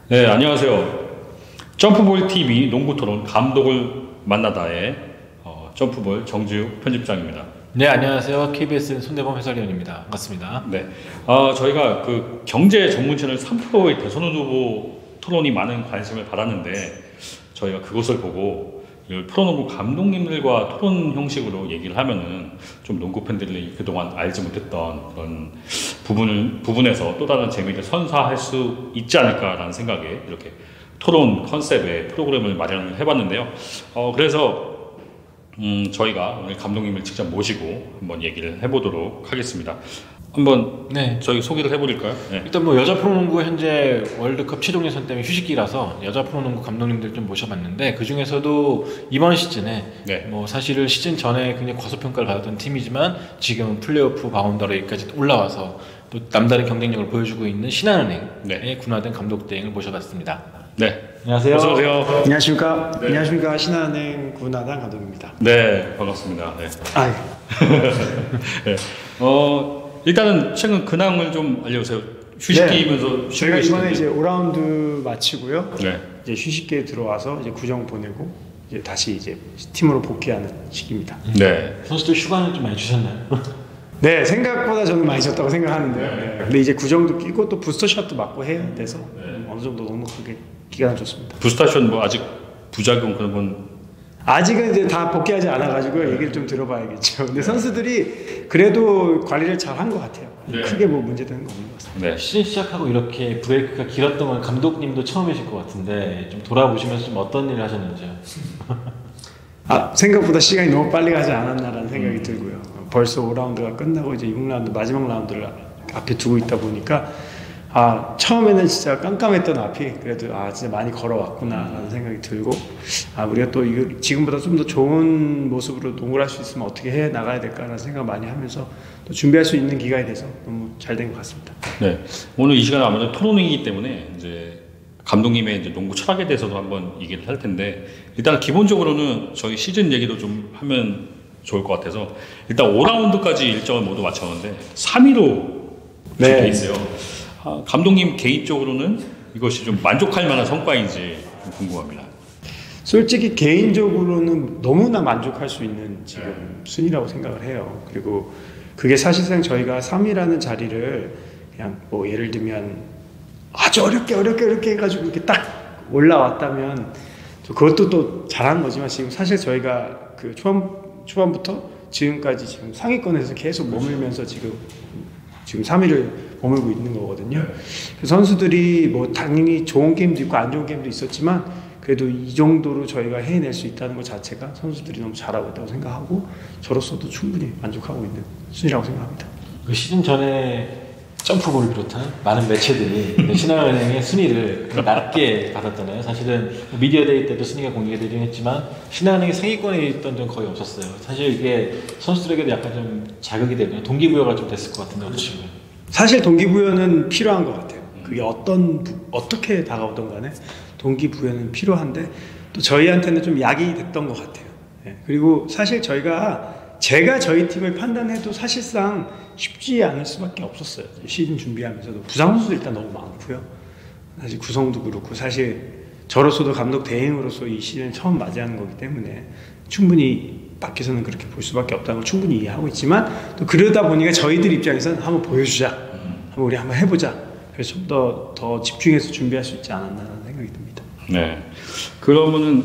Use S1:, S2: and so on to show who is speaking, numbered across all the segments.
S1: 네, 안녕하세요. 점프볼 TV 농구 토론 감독을 만나다의 점프볼 정지욱 편집장입니다.
S2: 네, 안녕하세요. KBS 손대범 해설위원입니다. 반갑습니다.
S1: 네, 저희가 그 경제 전문 채널 3프로의 대선 후보 토론이 많은 관심을 받았는데 저희가 그것을 보고 프로농구 감독님들과 토론 형식으로 얘기를 하면은 좀 농구 팬들이 그동안 알지 못했던 그런 부분에서 또 다른 재미를 선사할 수 있지 않을까라는 생각에 이렇게 토론 컨셉의 프로그램을 마련을 해봤는데요. 그래서 저희가 오늘 감독님을 직접 모시고 한번 얘기를 해보도록 하겠습니다. 한번 저희 소개를 해버릴까요? 네.
S2: 일단 뭐 여자 프로농구 현재 월드컵 최종 예선 때문에 휴식기라서 여자 프로농구 감독님들 좀 모셔봤는데 그 중에서도 이번 시즌에 뭐 사실 시즌 전에 굉장히 과소평가를 받았던 팀이지만 지금 플레이오프 바운더리까지 올라와서 또 남다른 경쟁력을 보여주고 있는 신한은행의 군화된 감독 대행을 모셔봤습니다.
S1: 네.
S2: 안녕하세요.
S1: 어서 오세요.
S3: 안녕하십니까. 네. 안녕하십니까. 신한은행 군화단 감독입니다.
S1: 네, 반갑습니다. 네. 네. 일단은 최근 근황을 좀 알려주세요. 휴식기면서
S3: 저희가 이번에 이제 5라운드 마치고요.
S1: 네.
S3: 이제 휴식기에 들어와서 이제 구정 보내고 이제 다시 이제 팀으로 복귀하는 시기입니다.
S1: 네.
S2: 선수들 휴가는 좀 많이 주셨나요?
S3: 네, 생각보다 저는 많이 졌다고 생각하는데요. 네. 근데 이제 구정도 끼고 또 부스터샷도 맞고 해야 돼서 어느 정도 넉넉하게 기간은 좋습니다.
S1: 부스터샷 뭐 아직 부작용 그런 건
S3: 아직은 이제 다 복귀하지 않아가지고 얘기를 좀 들어봐야겠죠. 근데 선수들이 그래도 관리를 잘 한 것 같아요. 크게 뭐 문제되는 거 없는 것 같습니다.
S2: 네. 시즌 시작하고 이렇게 브레이크가 길었던 건 감독님도 처음이실 것 같은데 좀 돌아보시면서 좀 어떤 일을 하셨는지요?
S3: 생각보다 시간이 너무 빨리 가지 않았나라는 생각이 들고요. 벌써 5라운드가 끝나고 이제 6라운드 마지막 라운드를 앞에 두고 있다 보니까 처음에는 진짜 깜깜했던 앞이 그래도 진짜 많이 걸어왔구나라는 생각이 들고 우리가 또 이거 지금보다 좀 더 좋은 모습으로 농구를 할 수 있으면 어떻게 해 나가야 될까라는 생각을 많이 하면서 또 준비할 수 있는 기간이 돼서 너무 잘 된 것 같습니다.
S1: 네, 오늘 이 시간은 아무래도 토론이기 때문에 이제 감독님의 이제 농구 철학에 대해서도 한번 얘기를 할 텐데 일단 기본적으로는 저희 시즌 얘기도 좀 하면 좋을 것 같아서 일단 5라운드까지 일정을 모두 마쳤는데 3위로 돼 있어요. 감독님 개인적으로는 이것이 좀 만족할 만한 성과인지 궁금합니다.
S3: 솔직히 개인적으로는 너무나 만족할 수 있는 지금 순위라고 생각을 해요. 그리고 그게 사실상 저희가 3위라는 자리를 그냥 뭐 예를 들면 아주 어렵게 해가지고 이렇게 딱 올라왔다면 그것도 또 잘한 거지만 지금 사실 저희가 그 초반부터 지금까지 지금 상위권에서 계속 머물면서 지금 3위를 머물고 있는 거거든요. 선수들이 뭐 당연히 좋은 게임도 있고 안 좋은 게임도 있었지만 그래도 이 정도로 저희가 해낼 수 있다는 것 자체가 선수들이 너무 잘하고 있다고 생각하고 저로서도 충분히 만족하고 있는 순위라고 생각합니다.
S2: 그 시즌 전에 점프볼을 비롯한 많은 매체들이 신한은행의 순위를 낮게 받았잖아요. 사실은 미디어데이 때도 순위가 공개가 되긴 했지만 신한은행이 상위권에 있던 적은 거의 없었어요. 사실 이게 선수들에게도 약간 좀 자극이 되고 동기부여가 좀 됐을 것 같은데 어떠신가요?
S3: 사실 동기부여는 필요한 것 같아요. 그게 어떻게 다가오던 간에 동기부여는 필요한데 또 저희한테는 좀 약이 됐던 것 같아요. 그리고 사실 제가 저희 팀을 판단해도 사실상 쉽지 않을 수밖에 없었어요. 시즌 준비하면서도 부상 선수도 일단 너무 많고요. 사실 구성도 그렇고 사실 저로서도 감독 대행으로서 이 시즌을 처음 맞이하는 거기 때문에 충분히 밖에서는 그렇게 볼 수밖에 없다는 걸 충분히 이해하고 있지만 또 그러다 보니까 저희들 입장에서는 한번 보여주자, 우리 한번 해보자. 그래서 좀 더 집중해서 준비할 수 있지 않았나라는 생각이 듭니다.
S1: 네. 그러면은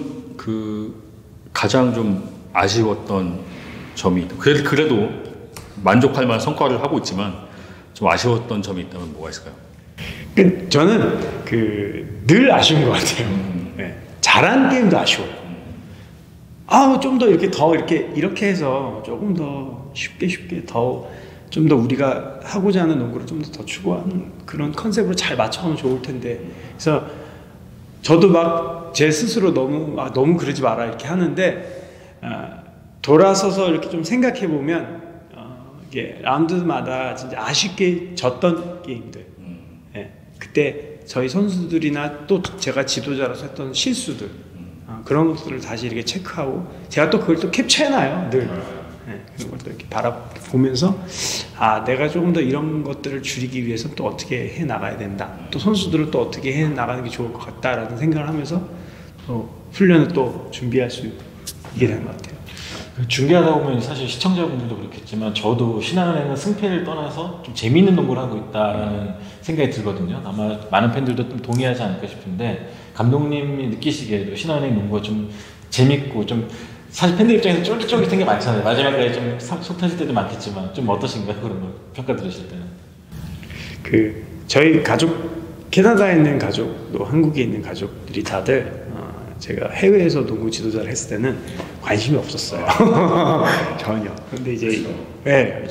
S1: 가장 좀 아쉬웠던 점이 그래도 만족할 만한 성과를 하고 있지만 좀 아쉬웠던 점이 있다면 뭐가 있을까요?
S3: 저는 늘 아쉬운 것 같아요. 잘한 게임도 아쉬워요. 좀 더 이렇게 해서 조금 더 쉽게 좀 더 우리가 하고자 하는 농구를 좀 더 추구하는 그런 컨셉으로 잘 맞춰가면 좋을 텐데 그래서 저도 막 제 스스로 너무 그러지 마라 이렇게 하는데 돌아서서 이렇게 좀 생각해 보면 이게 라운드마다 진짜 아쉽게 졌던 게임들 그때 저희 선수들이나 또 제가 지도자로서 했던 실수들 그런 것들을 다시 이렇게 체크하고 제가 또 그걸 또 캡처해놔요 늘 그런 것도 이렇게 바라보고 보면서 내가 조금 더 이런 것들을 줄이기 위해서 또 어떻게 해 나가야 된다. 또 선수들을 또 어떻게 해 나가는 게 좋을 것 같다라는 생각을 하면서 또 훈련을 또 준비할 수 있게 되는 것 같아요.
S2: 중계하다 보면 사실 시청자분들도 그렇겠지만 저도 신한은행은 승패를 떠나서 좀 재미있는 농구를 하고 있다라는 생각이 들거든요. 아마 많은 팬들도 좀 동의하지 않을까 싶은데 감독님이 느끼시기에도 신한은행 농구가 좀 재밌고 좀 사실 팬들 입장에서 쫄깃쫄깃한 게 많잖아요. 마지막에 좀 속 터질 때도 많겠지만 좀 어떠신가요? 그런 걸 평가 들으실 때는?
S3: 저희 가족, 캐나다에 있는 가족, 또 한국에 있는 가족들이 다들 제가 해외에서 농구 지도자를 했을 때는 관심이 없었어요. 전혀. 근데 이제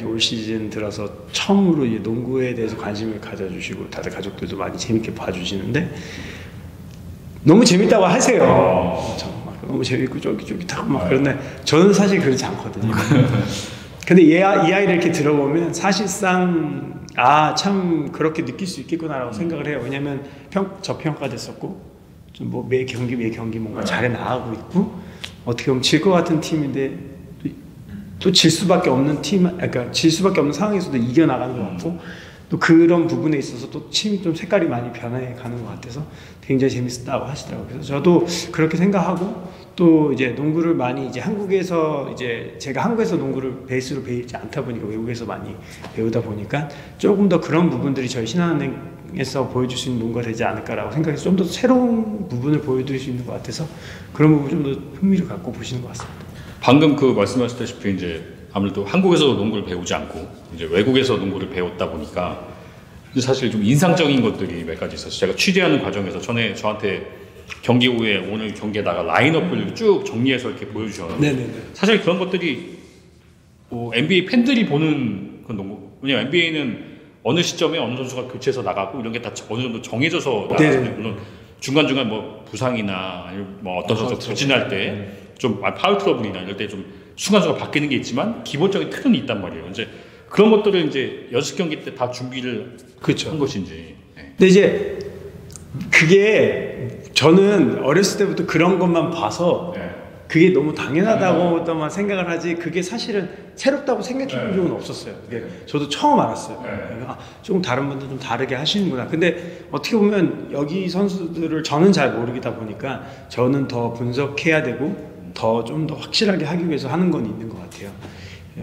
S3: 올 시즌 들어서 처음으로 이제 농구에 대해서 관심을 가져주시고 다들 가족들도 많이 재밌게 봐주시는데 너무 재밌다고 하세요. 너무 재밌고 쫄깃쫄깃하고 막 그런데 저는 사실 그렇지 않거든요. 근데 이 아이를 이렇게 들어보면 사실상 참 그렇게 느낄 수 있겠구나라고 생각을 해요. 왜냐면 저평가됐었고 좀 뭐 매 경기 뭔가 잘해 나가고 있고 어떻게 보면 질 것 같은 팀인데 또 질 수밖에 없는 그러니까 질 수밖에 없는 상황에서도 이겨 나가는 것 같고 또 그런 부분에 있어서 또 팀이 좀 색깔이 많이 변해가는 것 같아서 굉장히 재밌었다고 하시더라고요. 그래서 저도 그렇게 생각하고 또 이제 농구를 많이 이제 한국에서 이제 제가 한국에서 농구를 베이스로 배우지 않다 보니까 외국에서 많이 배우다 보니까 조금 더 그런 부분들이 저희 신한은행에서 보여줄 수 있는 농구가 되지 않을까라고 생각해서 좀 더 새로운 부분을 보여드릴 수 있는 것 같아서 그런 부분 좀 더 흥미를 갖고 보시는 것 같습니다.
S1: 방금 말씀하셨다시피 이제 아무래도 한국에서 농구를 배우지 않고 이제 외국에서 농구를 배웠다 보니까 사실 좀 인상적인 것들이 몇 가지 있었어요. 제가 취재하는 과정에서 전에 저한테 경기 후에 오늘 경기에 나갈 라인업을 쭉 정리해서 이렇게 보여주셨는데 사실 그런 것들이 NBA 팬들이 보는 그런 농구, 왜냐면 NBA는 어느 시점에 어느 선수가 교체해서 나가고 이런 게 다 어느 정도 정해져서 나가잖아요. 물론 중간중간 뭐 부상이나 아니면 뭐 어떤 선수가 부진할 때 좀 파울 트러블이나 이럴 때 좀 순간순간 바뀌는 게 있지만 기본적인 틀은 있단 말이에요. 이제 그런 것들을 이제 연습 경기 때 다 준비를 한 것인지.
S3: 근데 이제 그게 저는 어렸을 때부터 그런 것만 봐서 그게 너무 당연하다고만 생각을 하지 그게 사실은 새롭다고 생각해 본 적은 없었어요. 저도 처음 알았어요. 조금 다른 분들 좀 다르게 하시는구나. 근데 어떻게 보면 여기 선수들을 저는 잘 모르겠다 보니까 저는 더 분석해야 되고 좀 더 확실하게 하기 위해서 하는 건 있는 것 같아요.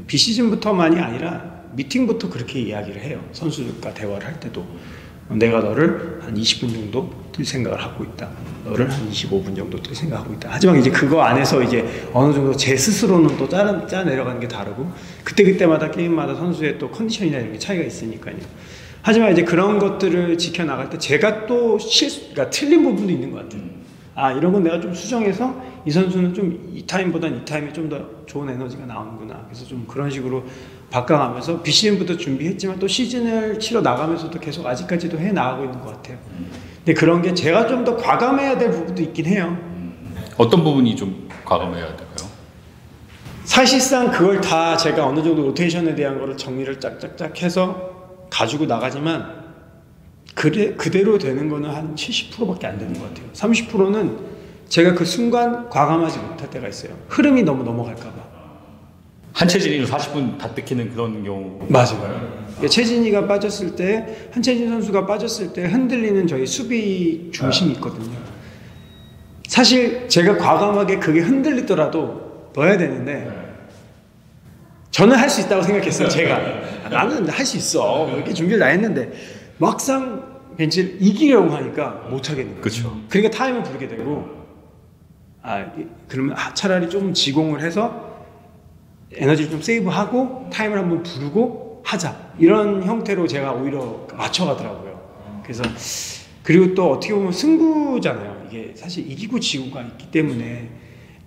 S3: 비시즌부터만이 아니라 미팅부터 그렇게 이야기를 해요. 선수들과 대화를 할 때도 내가 너를 한 20분 정도 뛸 생각을 하고 있다. 너를 한 25분 정도 뛸 생각하고 있다. 하지만 이제 그거 안에서 이제 어느 정도 제 스스로는 또 짜 내려가는 게 다르고 그때마다 게임마다 선수의 또 컨디션이나 이런 게 차이가 있으니까요. 하지만 이제 그런 것들을 지켜나갈 때 제가 또 그러니까 틀린 부분도 있는 것 같아요. 이런 건 내가 좀 수정해서 이 선수는 좀 이 타임보단 이 타임이 좀 더 좋은 에너지가 나오는구나. 그래서 좀 그런 식으로 바꿔가면서 비시즌부터 준비했지만 또 시즌을 치러 나가면서도 계속 아직까지도 해 나가고 있는 것 같아요. 근데 그런 게 제가 좀 더 과감해야 될 부분도 있긴 해요.
S1: 어떤 부분이 좀 과감해야 될까요?
S3: 사실상 그걸 다 제가 어느 정도 로테이션에 대한 거를 정리를 짝짝짝 해서 가지고 나가지만 그대로 되는 거는 한 70%밖에 안 되는 것 같아요. 30%는 제가 그 순간 과감하지 못할 때가 있어요. 흐름이 너무 넘어갈까 봐.
S1: 한채진이 40분 다 뜯기는 그런 경우.
S3: 맞아요. 최진이가 빠졌을 때, 한채진 선수가 빠졌을 때 흔들리는 저희 수비 중심이 있거든요. 사실 제가 과감하게 그게 흔들리더라도 넣어야 되는데 저는 할 수 있다고 생각했어요. 제가 나는 할 수 있어 이렇게 준비를 다 했는데 막상 벤치를 이기려고 하니까 못 하겠는 거예요.
S1: 그렇죠.
S3: 그러니까 타임을 부르게 되고 그러면 차라리 좀 지공을 해서 에너지를 좀 세이브하고 타임을 한번 부르고 하자 이런 형태로 제가 오히려 맞춰가더라고요. 그래서 그리고 또 어떻게 보면 승부잖아요. 이게 사실 이기고 지고가 있기 때문에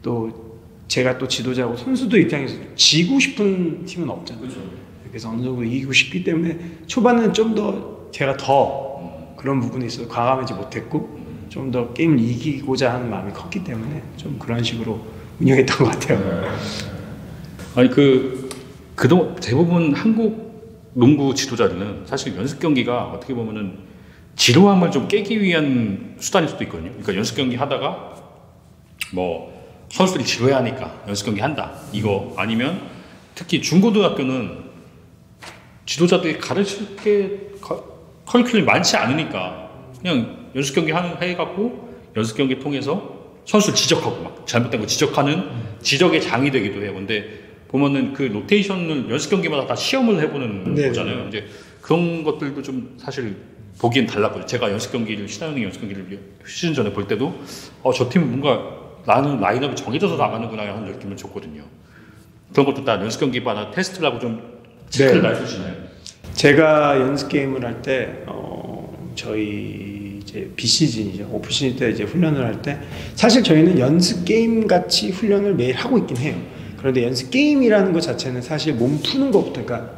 S3: 또 제가 또 지도자고 선수들 입장에서 지고 싶은 팀은 없잖아요. 그렇죠. 그래서 어느 정도 이기고 싶기 때문에 초반에는 좀 더 제가 더 그런 부분에 있어서 과감하지 못했고 좀 더 게임을 이기고자 하는 마음이 컸기 때문에 좀 그런 식으로 운영했던 것 같아요.
S1: 아니 그동안 대부분 한국 농구 지도자들은 사실 연습 경기가 어떻게 보면은 지루함을 좀 깨기 위한 수단일 수도 있거든요. 그러니까 연습 경기 하다가 뭐 선수들이 지루해하니까 연습 경기 한다. 이거 아니면 특히 중고등학교는 지도자들이 가르칠 게 커리큘럼이 많지 않으니까 그냥 연습 경기 해갖고 연습 경기 통해서 선수를 지적하고 막 잘못된 거 지적하는 지적의 장이 되기도 해요. 근데 보면은 그 로테이션을 연습 경기마다 다 시험을 해보는 거잖아요. 이제 그런 것들도 좀 사실 보기엔 달랐거든요. 제가 연습 경기를 신하영이 연습 경기를 시즌 전에 볼 때도 저 팀은 뭔가 나는 라인업이 정해져서 나가는구나 하는 느낌을 줬거든요. 그런 것도 다 연습 경기마다 테스트를 하고 좀 체크를 해주시나요?
S3: 제가 연습 게임을 할 때 저희 이제 비시즌이죠. 오프시즌 때 이제 훈련을 할 때 사실 저희는 연습 게임 같이 훈련을 매일 하고 있긴 해요. 그런데 연습 게임이라는 것 자체는 사실 몸 푸는 것부터, 그러니까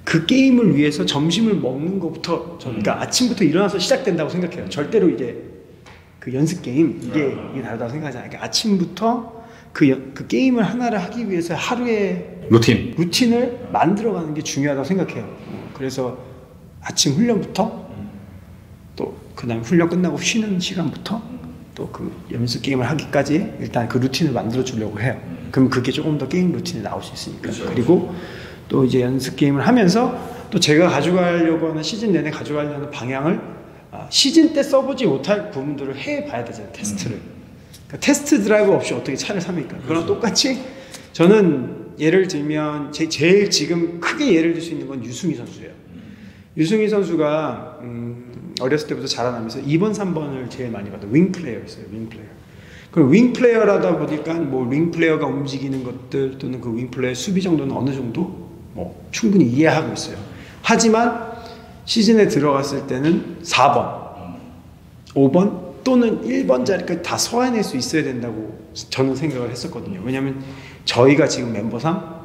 S3: 그 게임을 위해서 점심을 먹는 것부터, 그러니까 아침부터 일어나서 시작된다고 생각해요. 절대로 이게 그 연습 게임 이게 다르다고 생각하잖아요. 그러니까 아침부터 그 게임을 하나를 하기 위해서 하루의 루틴을 만들어가는 게 중요하다고 생각해요. 그래서 아침 훈련부터 또 그다음 훈련 끝나고 쉬는 시간부터 또 그 연습 게임을 하기까지 일단 그 루틴을 만들어 주려고 해요. 그럼 그게 조금 더 게임 루틴이 나올 수 있으니까. 그렇죠. 그리고 또 이제 연습 게임을 하면서 또 제가 가져가려고 하는 시즌 내내 가져가려는 하는 방향을 시즌 때 써보지 못할 부분들을 해봐야 되잖아요. 테스트를. 그러니까 테스트 드라이브 없이 어떻게 차를 삽니까? 그거랑 똑같이 저는 예를 들면 제일 지금 크게 예를 들 수 있는 건 유승희 선수예요. 유승희 선수가 어렸을 때부터 자라나면서 2번, 3번을 제일 많이 받아요. 윙 플레이어였어요. 윙 플레이어. 그럼 윙 플레이어라다 보니까 뭐 윙 플레이어가 움직이는 것들 또는 그 윙 플레이어 수비 정도는 어느 정도 뭐 충분히 이해하고 있어요. 하지만 시즌에 들어갔을 때는 4번, 5번 또는 1번 자리까지 다 소화해낼 수 있어야 된다고 저는 생각을 했었거든요. 왜냐하면 저희가 지금 멤버상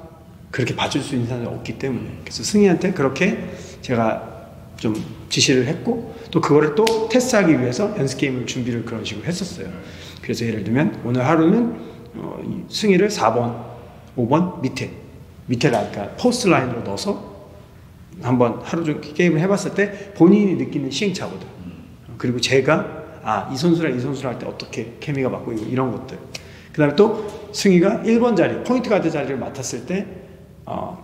S3: 그렇게 봐줄 수 있는 사람이 없기 때문에. 그래서 승희한테 그렇게 제가 좀 지시를 했고 또 그거를 또 테스트하기 위해서 연습 게임을 준비를 그런 식으로 했었어요. 그래서 예를 들면 오늘 하루는 승희를 4번, 5번 밑에 그러니까 포스트 라인으로 넣어서 한번 하루 종일 게임을 해봤을 때 본인이 느끼는 시행착오들, 그리고 제가 이 선수랑 이 선수랑 할 때 어떻게 케미가 맞고 이런 것들, 그 다음에 또 승희가 1번 자리 포인트 가드 자리를 맡았을 때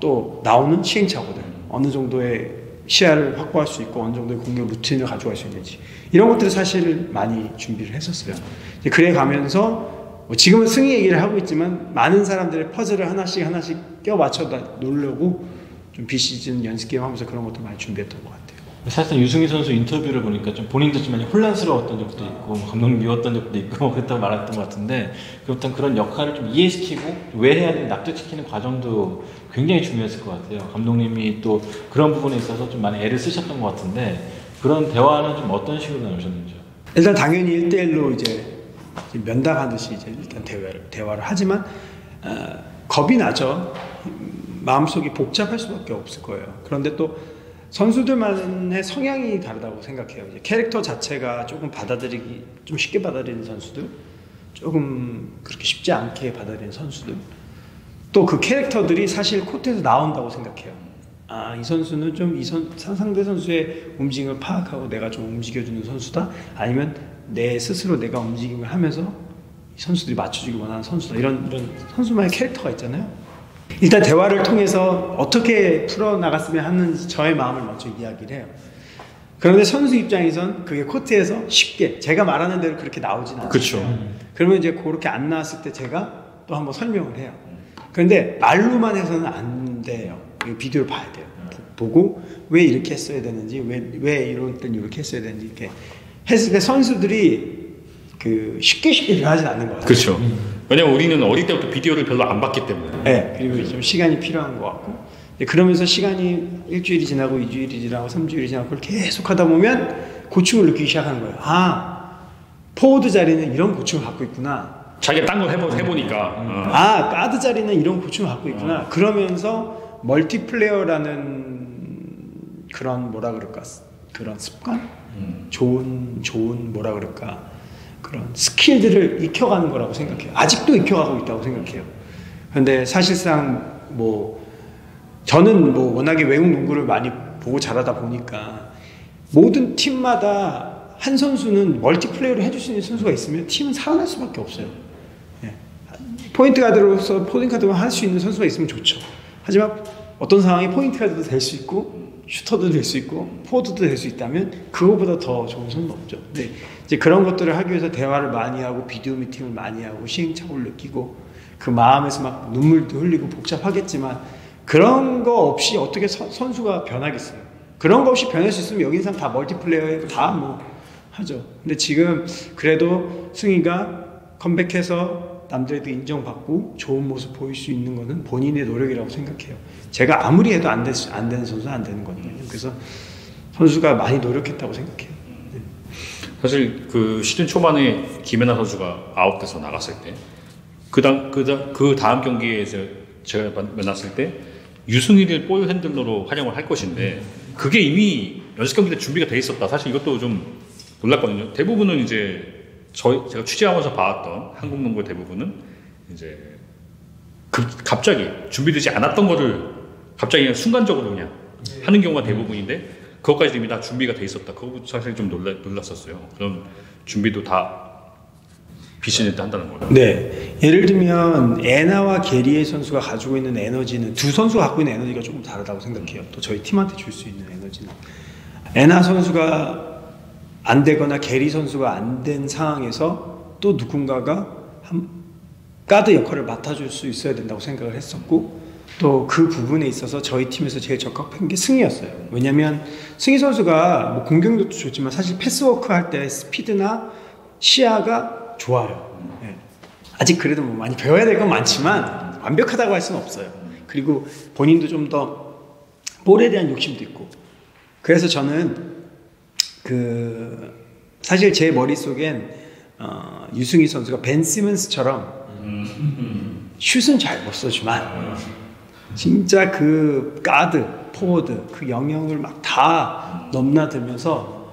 S3: 또 나오는 시행착오들, 어느 정도의 시야를 확보할 수 있고 어느 정도의 공격 루틴을 가져갈 수 있는지, 이런 것들을 사실 많이 준비를 했었어요. 그래 가면서 지금은 승희 얘기를 하고 있지만 많은 사람들의 퍼즐을 하나씩 껴 맞춰 놓으려고 좀 비시즌 연습 게임 하면서 그런 것도 많이 준비했던 것 같아요.
S2: 사실상 유승희 선수 인터뷰를 보니까 좀 본인도 좀 많이 혼란스러웠던 적도 있고 감독님 미웠던 적도 있고 그랬다고 말했던 것 같은데, 그렇다면 그런 역할을 좀 이해시키고 왜 해야 되는지 납득시키는 과정도 굉장히 중요했을 것 같아요. 감독님이 또 그런 부분에 있어서 좀 많이 애를 쓰셨던 것 같은데, 그런 대화는 좀 어떤 식으로 나누셨는지요?
S3: 일단 당연히 1대1로 이제 면담하듯이 이제 일단 대화를 하지만 겁이 나죠. 마음속이 복잡할 수밖에 없을 거예요. 그런데 또 선수들만의 성향이 다르다고 생각해요. 이제 캐릭터 자체가 조금 받아들이기 좀 쉽게 받아들이는 선수들, 조금 그렇게 쉽지 않게 받아들이는 선수들, 또 그 캐릭터들이 사실 코트에서 나온다고 생각해요. 이 선수는 좀 상대 선수의 움직임을 파악하고 내가 좀 움직여주는 선수다, 아니면 내 스스로 내가 움직임을 하면서 선수들이 맞춰주기 원하는 선수다, 이런 선수만의 캐릭터가 있잖아요. 일단 대화를 통해서 어떻게 풀어나갔으면 하는 저의 마음을 먼저 이야기를 해요. 그런데 선수 입장에선 그게 코트에서 쉽게 제가 말하는 대로 그렇게 나오진 않아요.
S1: 그렇죠.
S3: 그러면 이제 그렇게 안 나왔을 때 제가 또 한번 설명을 해요. 그런데 말로만 해서는 안 돼요. 비디오를 봐야 돼요. 보고 왜 이렇게 했어야 되는지, 왜 이럴 땐 이렇게 했어야 되는지, 이렇게 했을 때 선수들이 쉽게 일어나진 않는 것 같아요.
S1: 그렇죠. 왜냐면 우리는 어릴 때부터 비디오를 별로 안 봤기 때문에.
S3: 네, 그리고 좀 시간이 필요한 것 같고, 그러면서 시간이 일주일이 지나고 2주일이 지나고 3주일이 지나고 그걸 계속 하다 보면 고충을 느끼기 시작하는 거예요. 포워드 자리는 이런 고충을 갖고 있구나.
S1: 자기가 딴 걸 해보니까.
S3: 가드 자리는 이런 고충을 갖고 있구나. 그러면서 멀티플레이어라는 그런 그런 습관? 좋은 그런 스킬들을 익혀가는 거라고 생각해요. 아직도 익혀가고 있다고 생각해요. 그런데 사실상 저는 워낙에 외국 농구를 많이 보고 자라다 보니까 모든 팀마다 한 선수는 멀티플레이를 해줄 수 있는 선수가 있으면 팀은 살아날 수밖에 없어요. 포인트 가드로서 포딩 카드만 할 수 있는 선수가 있으면 좋죠. 하지만 어떤 상황이 포인트 가드도 될 수 있고 슈터도 될 수 있고 포워드도 될 수 있다면 그거보다 더 좋은 선수는 없죠. 근데 이제 그런 것들을 하기 위해서 대화를 많이 하고 비디오 미팅을 많이 하고 시행착오를 느끼고 그 마음에서 막 눈물도 흘리고 복잡하겠지만 그런 거 없이 어떻게 선수가 변하겠어요. 그런 거 없이 변할 수 있으면 여기 있는 사람 다 멀티플레이어에 다 뭐 하죠. 근데 지금 그래도 승희가 컴백해서 남들에도 인정받고 좋은 모습 보일 수 있는 거는 본인의 노력이라고 생각해요. 제가 아무리 해도 안 되는 선수는 안 되는 거거든요. 그래서 선수가 많이 노력했다고 생각해요. 네.
S1: 사실 그 시즌 초반에 김연아 선수가 아웃돼서 나갔을 때 그 다음 경기에서 제가 만났을 때 유승희를 볼 핸들러로 활용을 할 것인데 그게 이미 연습 경기 때 준비가 돼 있었다. 사실 이것도 좀 놀랐거든요. 대부분은 이제 제가 취재하면서 봐왔던 한국 농구의 대부분은 이제 갑자기 준비되지 않았던 거를 갑자기 그냥 순간적으로 그냥 하는 경우가 대부분인데 그것까지 이미 다 준비가 돼 있었다. 그거 사실 좀 놀랐었어요. 그런 준비도 다 비시즌 때 한다는 거예요.
S3: 네, 예를 들면 에나와 게리의 선수가 가지고 있는 에너지는 두 선수가 갖고 있는 에너지가 조금 다르다고 생각해요. 또 저희 팀한테 줄 수 있는 에너지는 에나 선수가 안 되거나 게리 선수가 안 된 상황에서 또 누군가가 가드 역할을 맡아줄 수 있어야 된다고 생각을 했었고 또 그 부분에 있어서 저희 팀에서 제일 적합한 게 승희였어요. 왜냐면 승희 선수가 뭐 공격력도 좋지만 사실 패스워크 할 때 스피드나 시야가 좋아요. 네. 아직 그래도 뭐 많이 배워야 될 건 많지만 완벽하다고 할 수는 없어요. 그리고 본인도 좀 더 볼에 대한 욕심도 있고 그래서 저는 사실 제 머릿속엔 유승희 선수가 벤 시몬스처럼 슛은 잘 못 써주만 진짜 그 가드, 포워드 그 영역을 막 다 넘나들면서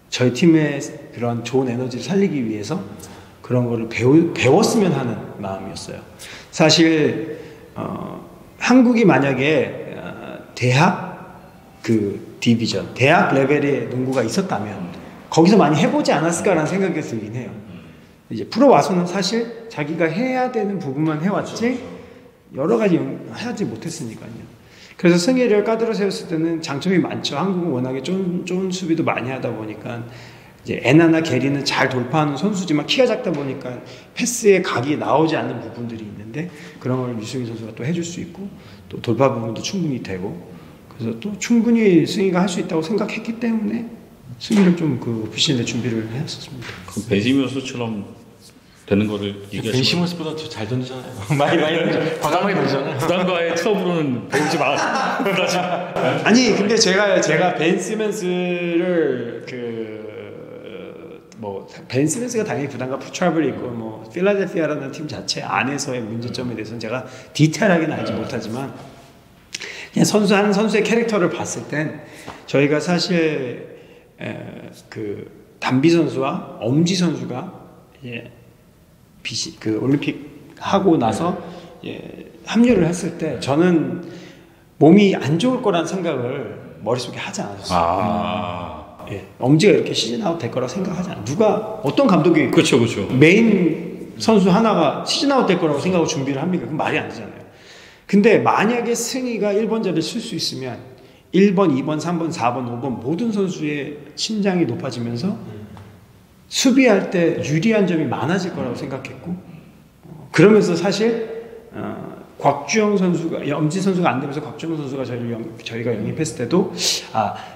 S3: 저희 팀의 그런 좋은 에너지를 살리기 위해서 그런 거를 배웠으면 하는 마음이었어요. 사실 한국이 만약에 대학 디비전, 대학 레벨의 농구가 있었다면 거기서 많이 해보지 않았을까라는 생각이 들긴 해요. 이제 프로 와서는 사실 자기가 해야 되는 부분만 해왔지 여러 가지 하지 못했으니까요. 그래서 승희를 가드로 세웠을 때는 장점이 많죠. 한국은 워낙에 좋은 수비도 많이 하다 보니까 이제 에나나 게리는 잘 돌파하는 선수지만 키가 작다 보니까 패스의 각이 나오지 않는 부분들이 있는데 그런 걸 유승희 선수가 또 해줄 수 있고 또 돌파 부분도 충분히 되고 그래서 또 충분히 승희가 할 수 있다고 생각했기 때문에 승희를 좀 비시즌에 준비를 했었습니다.
S1: 그럼 벤 시몬스처럼 되는 거를 얘기하시면
S2: 벤 시몬스보다 더 잘 던지잖아요. 많이 과감하게 던지잖아요.
S1: 부담과의 트러블은 배우지 마.
S3: 아니 근데 제가 벤 시몬스를 벤 시몬스가 당연히 부담과 트러블이 있고 뭐 필라델피아라는 팀 자체 안에서의 문제점에 대해서는 제가 디테일하게는 알지 못하지만 그냥 한 선수의 캐릭터를 봤을 땐 저희가 사실 담비 선수와 엄지 선수가 올림픽 하고 나서 합류를 했을 때 저는 몸이 안 좋을 거란 생각을 머릿속에 하지 않았어요. 엄지가 이렇게 시즌 아웃 될 거라고 생각하지 않아요. 어떤 감독이
S1: 그렇죠.
S3: 메인 선수 하나가 시즌 아웃 될 거라고 생각하고 준비를 합니까? 그건 말이 안 되잖아요. 근데 만약에 승희가 1번 자리를 쓸 수 있으면 1번, 2번, 3번, 4번, 5번 모든 선수의 신장이 높아지면서 수비할 때 유리한 점이 많아질 거라고 생각했고 그러면서 사실 곽주영 선수가 엄지 선수가 안 되면서 곽주영 선수가 저희가 영입했을 때도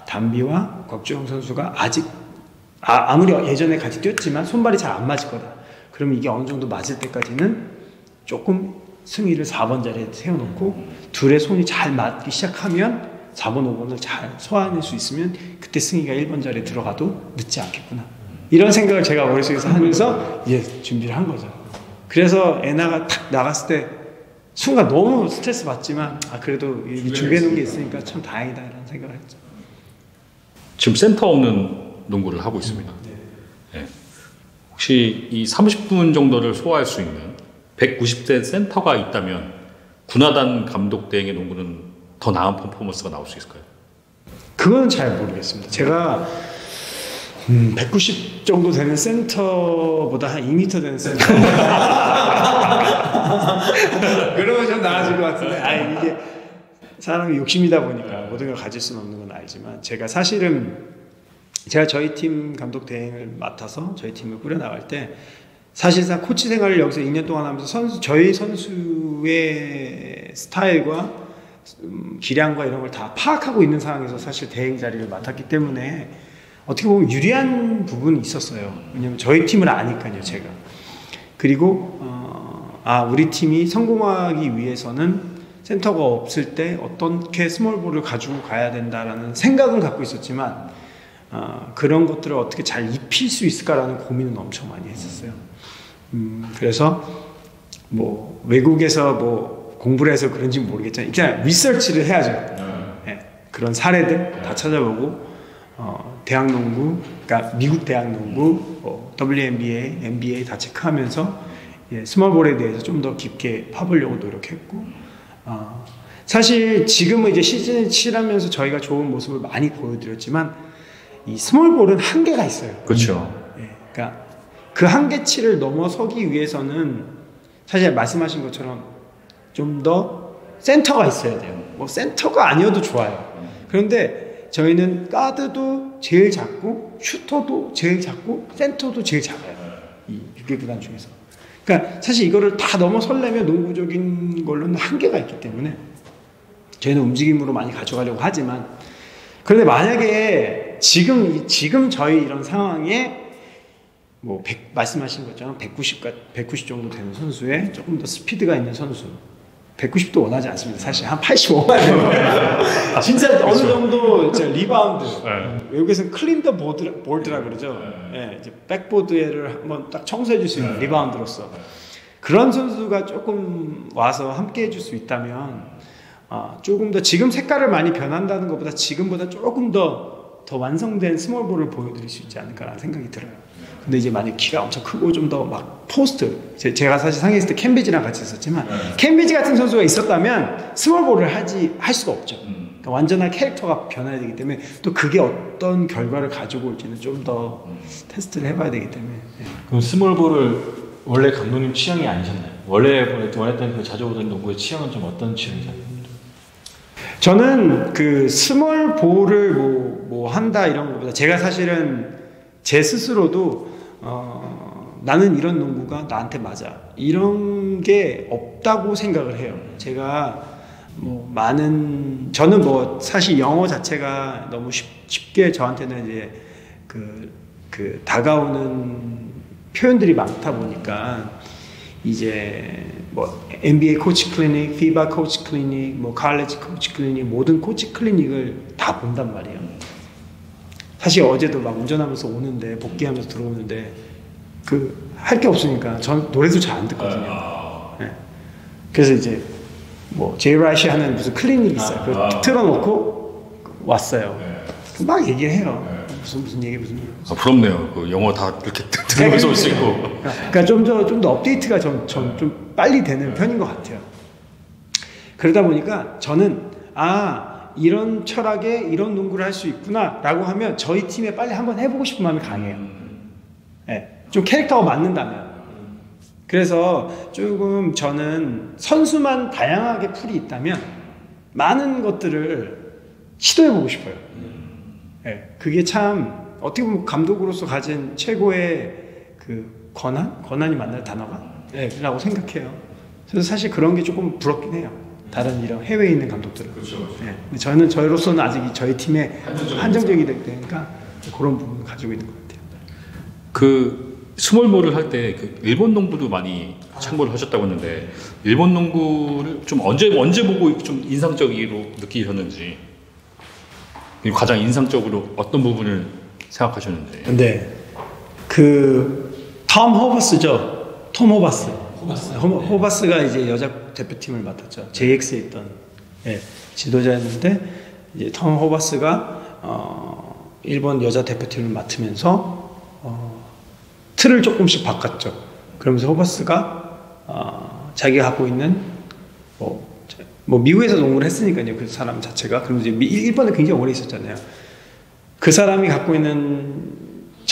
S3: 담비와 곽주영 선수가 아직 아무리 예전에 같이 뛰었지만 손발이 잘 안 맞을 거다. 그러면 이게 어느 정도 맞을 때까지는 조금 승희를 4번 자리에 세워놓고 둘의 손이 잘 맞기 시작하면 4번, 5번을 잘 소화해낼 수 있으면 그때 승희가 1번 자리에 들어가도 늦지 않겠구나. 이런 생각을 제가 머릿속에서 하면서 준비를 한 거죠. 그래서 에나가 탁 나갔을 때 순간 너무 스트레스 받지만 그래도 준비해 놓은 게 있으니까 참 다행이다 이런 생각을 했죠.
S1: 지금 센터 없는 농구를 하고 있습니다. 네. 혹시 이 30분 정도를 소화할 수 있는 190대 센터가 있다면 군하단 감독 대행의 농구는 더 나은 퍼포먼스가 나올 수 있을까요?
S3: 그건 잘 모르겠습니다. 제가 190 정도 되는 센터보다 한 2m 되는 센터. 그러면 좀 나아질 것 같은데, 이게 사람이 욕심이다 보니까 모든 걸 가질 수는 없는 건 알지만, 제가 저희 팀 감독 대행을 맡아서 저희 팀을 꾸려나갈 때, 사실상 코치 생활을 여기서 2년 동안 하면서 저희 선수의 스타일과 기량과 이런 걸 다 파악하고 있는 상황에서 사실 대행 자리를 맡았기 때문에 어떻게 보면 유리한 부분이 있었어요. 왜냐면 저희 팀을 아니까요, 제가. 그리고 우리 팀이 성공하기 위해서는 센터가 없을 때 어떻게 스몰볼을 가지고 가야 된다라는 생각은 갖고 있었지만 그런 것들을 어떻게 잘 입힐 수 있을까라는 고민은 엄청 많이 했었어요. 그래서 뭐 외국에서 뭐 공부를 해서 그런지 모르겠지만 그냥 리서치를 해야죠. 네, 그런 사례들 다 찾아보고 대학농구, 그러니까 미국 대학농구, WNBA, NBA 다 체크하면서 스몰볼에 대해서 좀 더 깊게 파보려고 노력했고, 사실 지금은 이제 시즌을 치르면서 저희가 좋은 모습을 많이 보여드렸지만 이 스몰볼은 한계가 있어요.
S1: 그렇죠.
S3: 그러니까 그 한계치를 넘어서기 위해서는 사실 말씀하신 것처럼 좀 더 센터가 있어야 돼요. 뭐 센터가 아니어도 좋아요. 그런데 저희는 가드도 제일 작고 슈터도 제일 작고 센터도 제일 작아요. 이 6개 구단 중에서. 그러니까 사실 이거를 다 넘어서려면 농구적인 걸로는 한계가 있기 때문에 저희는 움직임으로 많이 가져가려고 하지만, 그런데 만약에 지금 저희 이런 상황에 뭐 말씀하신 것처럼 190 정도 되는 선수에 조금 더 스피드가 있는 선수, 190도 원하지 않습니다. 사실 한 85만 돼요. 진짜 어느 정도 리바운드, 외국에서는 클린 더 보드라 그러죠. 이제 백보드를 한번 딱 청소해 줄 수 있는 리바운드로서 그런 선수가 조금 와서 함께 해줄 수 있다면 조금 더 지금 색깔을 많이 변한다는 것보다 지금보다 조금 더 완성된 스몰볼을 보여드릴 수 있지 않을까라는 생각이 들어요. 근데 이제 만약 키가 엄청 크고 좀 더 막 포스트, 제가 사실 상해 있을 때 캠비지랑 같이 있었지만 캠비지 같은 선수가 있었다면 스몰볼을 할 수가 없죠. 그러니까 완전한 캐릭터가 변해야 되기 때문에 또 그게 어떤 결과를 가지고 올지는 좀 더 테스트를 해봐야 되기 때문에.
S2: 그럼 스몰볼을 원래 감독님 취향이 아니셨나요? 원래 원했던 그 자주 보던 농구의 취향은 좀 어떤 취향이셨나요?
S3: 저는 그 스몰 볼을 뭐 한다 이런 것보다 제가 사실은 제 스스로도 나는 이런 농구가 나한테 맞아 이런 게 없다고 생각을 해요. 제가 뭐 저는 뭐 사실 영어 자체가 너무 쉽게 저한테는 이제 그 다가오는 표현들이 많다 보니까 이제 뭐 NBA 코치 클리닉, FIBA 코치 클리닉, 뭐 칼리지 코치 클리닉, 모든 코치 클리닉을 다 본단 말이에요. 사실 어제도 막 운전하면서 오는데 복귀하면서 들어오는데 할 게 없으니까 전 노래도 잘 안 듣거든요. 네. 그래서 이제 뭐 제이라이시 하는 무슨 클리닉이 있어요. 그거 틀어놓고 왔어요. 막 얘기를 해요. 무슨 얘기.
S1: 부럽네요. 그 영어 다 이렇게 들으면서 올 수 있고.
S3: 그러니까 좀 더 업데이트가 좀 빨리 되는 편인 것 같아요. 그러다 보니까 저는 이런 철학에 이런 농구를 할 수 있구나라고 하면 저희 팀에 빨리 한번 해보고 싶은 마음이 강해요. 네. 좀 캐릭터가 맞는다면. 그래서 조금 저는 선수만 다양하게 풀이 있다면 많은 것들을 시도해보고 싶어요. 네. 그게 참 어떻게 보면 감독으로서 가진 최고의 그 권한이 맞나요, 단어가? 네, 라고 생각해요. 그래서 사실 그런 게 조금 부럽긴 해요. 다른 이런 해외에 있는 감독들은. 그렇죠. 네. 근데 저희로서는 아직 저희 팀에 한정적이 되니까 그런 부분을 가지고 있는 것 같아요.
S1: 그 스몰볼을 할 때 그 일본 농구도 많이 참고를 하셨다고 했는데 일본 농구를 좀 언제 보고 좀 인상적으로 느끼셨는지, 그리고 가장 인상적으로 어떤 부분을 생각하셨는지.
S3: 근데 톰 호버스죠. 톰 호버스. 호버스가 이제 여자 대표팀을 맡았죠. JX에 있던 지도자였는데 이제 톰 호버스가 일본 여자 대표팀을 맡으면서 틀을 조금씩 바꿨죠. 그러면서 호버스가 자기가 갖고 있는 뭐 미국에서 농구를 했으니까요. 그 사람 자체가. 그러면서 이제 일본에 굉장히 오래 있었잖아요. 그 사람이 갖고 있는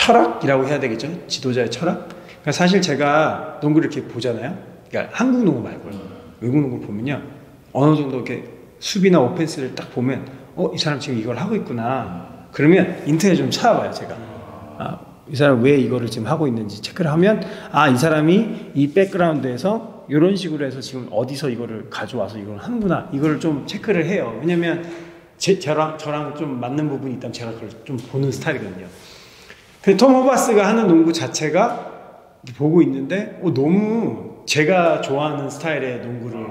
S3: 철학이라고 해야 되겠죠? 지도자의 철학? 그러니까 사실 제가 농구를 이렇게 보잖아요. 그러니까 한국 농구 말고요. 외국 농구를 보면요. 어느 정도 이렇게 수비나 오펜스를 딱 보면 이 사람 지금 이걸 하고 있구나. 그러면 인터넷 좀 찾아봐요, 제가. 이 사람 왜 이거를 지금 하고 있는지 체크를 하면 이 사람이 이 백그라운드에서 이런 식으로 해서 지금 어디서 이거를 가져와서 이걸 하는구나. 이거를 좀 체크를 해요. 왜냐면 저랑 좀 맞는 부분이 있다면 제가 그걸 좀 보는 스타일이거든요. 근데 톰 호바스가 하는 농구 자체가 보고 있는데 너무 제가 좋아하는 스타일의 농구를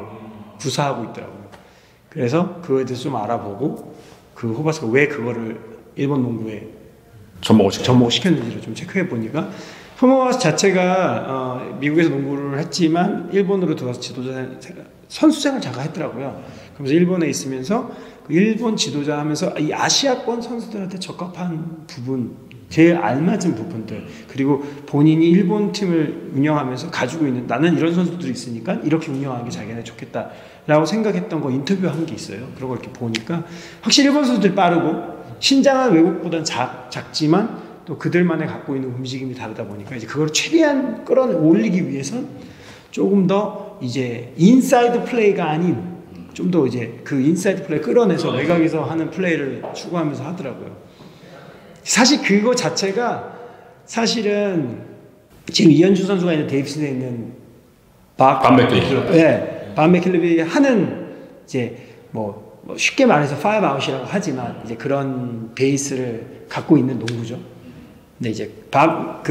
S3: 구사하고 있더라고요. 그래서 그거에 대해서 좀 알아보고 그 호바스가 왜 그거를 일본 농구에 접목을 시켰는지를 좀 체크해 보니까 톰 호바스 자체가 미국에서 농구를 했지만 일본으로 들어와서 지도자 선수생을 잠깐 했더라고요. 그러면서 일본에 있으면서 그 일본 지도자 하면서 이 아시아권 선수들한테 적합한 부분, 제일 알맞은 부분들, 그리고 본인이 일본 팀을 운영하면서 가지고 있는 나는 이런 선수들이 있으니까 이렇게 운영하는 게 자기네 좋겠다라고 생각했던 거 인터뷰한 게 있어요. 그런 걸 이렇게 보니까 확실히 일본 선수들이 빠르고 신장은 외국보다는 작지만 또 그들만의 갖고 있는 움직임이 다르다 보니까 이제 그걸 최대한 끌어올리기 위해선 조금 더 이제 인사이드 플레이가 아닌 좀 더 이제 그 인사이드 플레이 끌어내서 외곽에서 하는 플레이를 추구하면서 하더라고요. 사실 그거 자체가 사실은 지금 이현주 선수가 있는 데이비슨에 있는 반 맥킬럽이 하는 이제 뭐 쉽게 말해서 파이브 아웃이라고 하지만 이제 그런 베이스를 갖고 있는 농구죠. 근데 이제 밥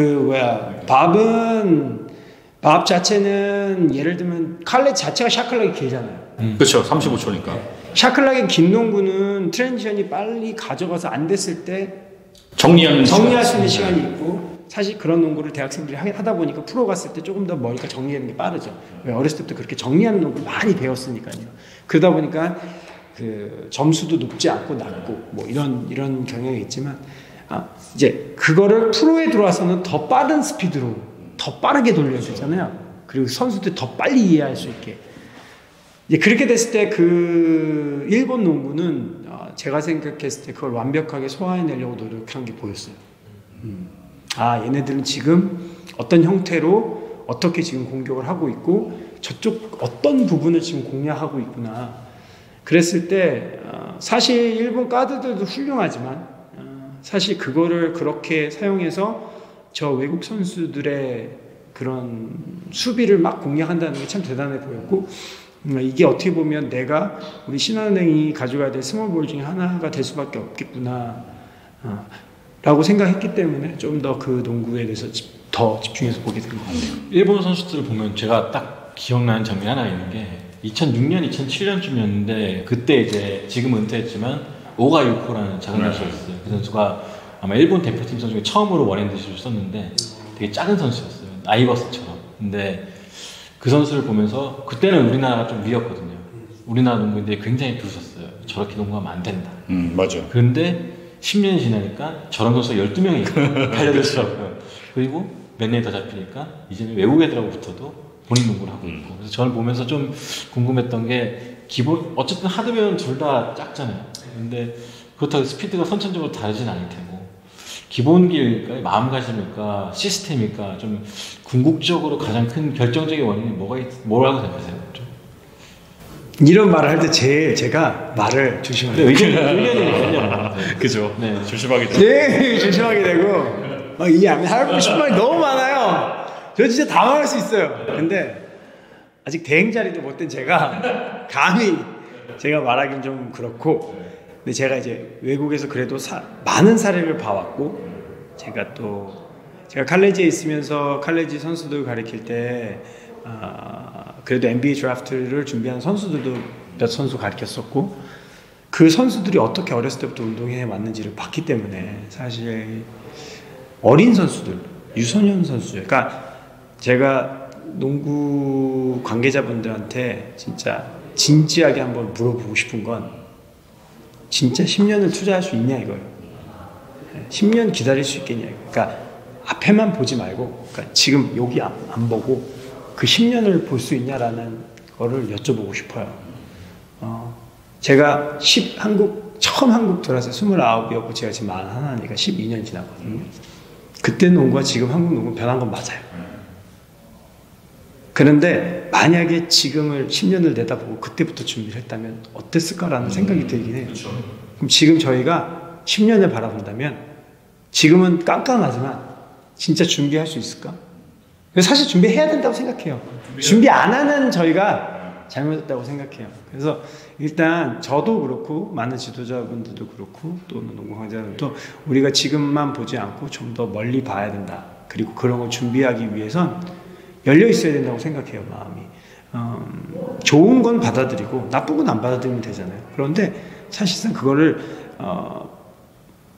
S3: 자체는 예를 들면 칼렛 자체가 샤클락이 길잖아요.
S1: 그렇죠. 35초니까.
S3: 샤클락의 긴 농구는 트랜지션이 빨리 가져가서 안 됐을 때
S1: 정리할
S3: 수 있는 시간이 있고, 사실 그런 농구를 대학생들이 하다 보니까 프로 갔을 때 조금 더 머리가 정리하는 게 빠르죠. 왜 어렸을 때부터 그렇게 정리하는 농구를 많이 배웠으니까요. 그러다 보니까 그 점수도 높지 않고 낮고 뭐 이런 경향이 있지만 이제 그거를 프로에 들어와서는 더 빠른 스피드로 더 빠르게 돌려야 되잖아요. 그리고 선수들 더 빨리 이해할 수 있게. 이제 그렇게 됐을 때 그 일본 농구는 제가 생각했을 때 그걸 완벽하게 소화해내려고 노력한 게 보였어요. 얘네들은 지금 어떤 형태로 어떻게 지금 공격을 하고 있고 저쪽 어떤 부분을 지금 공략하고 있구나. 그랬을 때 사실 일본 가드들도 훌륭하지만 사실 그거를 그렇게 사용해서 저 외국 선수들의 그런 수비를 막 공략한다는 게 참 대단해 보였고, 이게 어떻게 보면 내가 우리 신한은행이 가져가야 될 스몰볼 중에 하나가 될 수밖에 없겠구나 라고 생각했기 때문에 좀 더 그 농구에 대해서 더 집중해서 보게 된 것 같아요.
S2: 일본 선수들을 보면 제가 딱 기억나는 장면이 하나 있는 게 2006년, 2007년쯤이었는데 그때 이제 지금 은퇴했지만 오가 유코라는 작은 선수였어요. 그 선수가 아마 일본 대표팀 선수 중에 처음으로 원핸드슛을 썼는데 되게 작은 선수였어요. 아이버스처럼. 근데 그 선수를 보면서 그때는 우리나라가 좀 위였거든요. 우리나라 농구인데 굉장히 비웃었어요. 저렇게 농구하면 안 된다.
S1: 맞아.
S2: 그런데 10년이 지나니까 저런 선수가 12명이 달려들더라고요. 그리고 몇 년이 더 잡히니까 이제는 외국 애들하고 붙어도 본인 농구를 하고 있고. 그래서 저는 보면서 좀 궁금했던 게 어쨌든 하드면 둘 다 작잖아요. 근데 그렇다고 스피드가 선천적으로 다르진 않을 테고 기본기일까, 마음가짐일까, 시스템일까, 좀 궁극적으로 가장 큰 결정적인 원인이 뭐라고 생각하세요? 좀.
S3: 이런 말을 할 때 제가 말을 조심해야 돼요.
S2: 의견이
S1: 그죠.
S2: 네.
S1: 조심하게 되고.
S3: 네, 조심하게 되고 하고 싶은 말이 너무 많아요. 저 진짜 다 말할 수 있어요. 근데 아직 대행 자리도 못 된 제가 감히 제가 말하긴 좀 그렇고, 근데 제가 이제 외국에서 그래도 많은 사례를 봐왔고, 제가 칼레지에 있으면서 칼레지 선수들 가르칠 때 그래도 NBA 드래프트를 준비하는 선수들도 몇 선수 가르쳤었고, 그 선수들이 어떻게 어렸을 때부터 운동해 왔는지를 봤기 때문에 사실 어린 선수들, 유소년 선수들, 그러니까 제가 농구 관계자분들한테 진짜 진지하게 한번 물어보고 싶은 건 진짜 10년을 투자할 수 있냐 이거예요. 10년 기다릴 수 있겠냐. 그러니까 앞에만 보지 말고, 그러니까 지금 여기 안 보고 그 10년을 볼 수 있냐라는 거를 여쭤보고 싶어요. 제가 처음 한국 들어와서 29이었고 제가 지금 41이니까 12년 지났거든요. 그때 농구와 지금 한국 농구 변한 건 맞아요. 그런데 만약에 지금을 10년을 내다보고 그때부터 준비를 했다면 어땠을까라는 생각이 들긴 해요.
S1: 그렇죠.
S3: 그럼 지금 저희가 10년을 바라본다면 지금은 깜깜하지만 진짜 준비할 수 있을까? 사실 준비해야 된다고 생각해요. 준비 안 하는 저희가 잘못했다고 생각해요. 그래서 일단 저도 그렇고 많은 지도자분들도 그렇고 또는 농구 강자들도 우리가 지금만 보지 않고 좀 더 멀리 봐야 된다. 그리고 그런 걸 준비하기 위해선 열려 있어야 된다고 생각해요. 마음이 좋은 건 받아들이고 나쁜 건 안 받아들이면 되잖아요. 그런데 사실상 그거를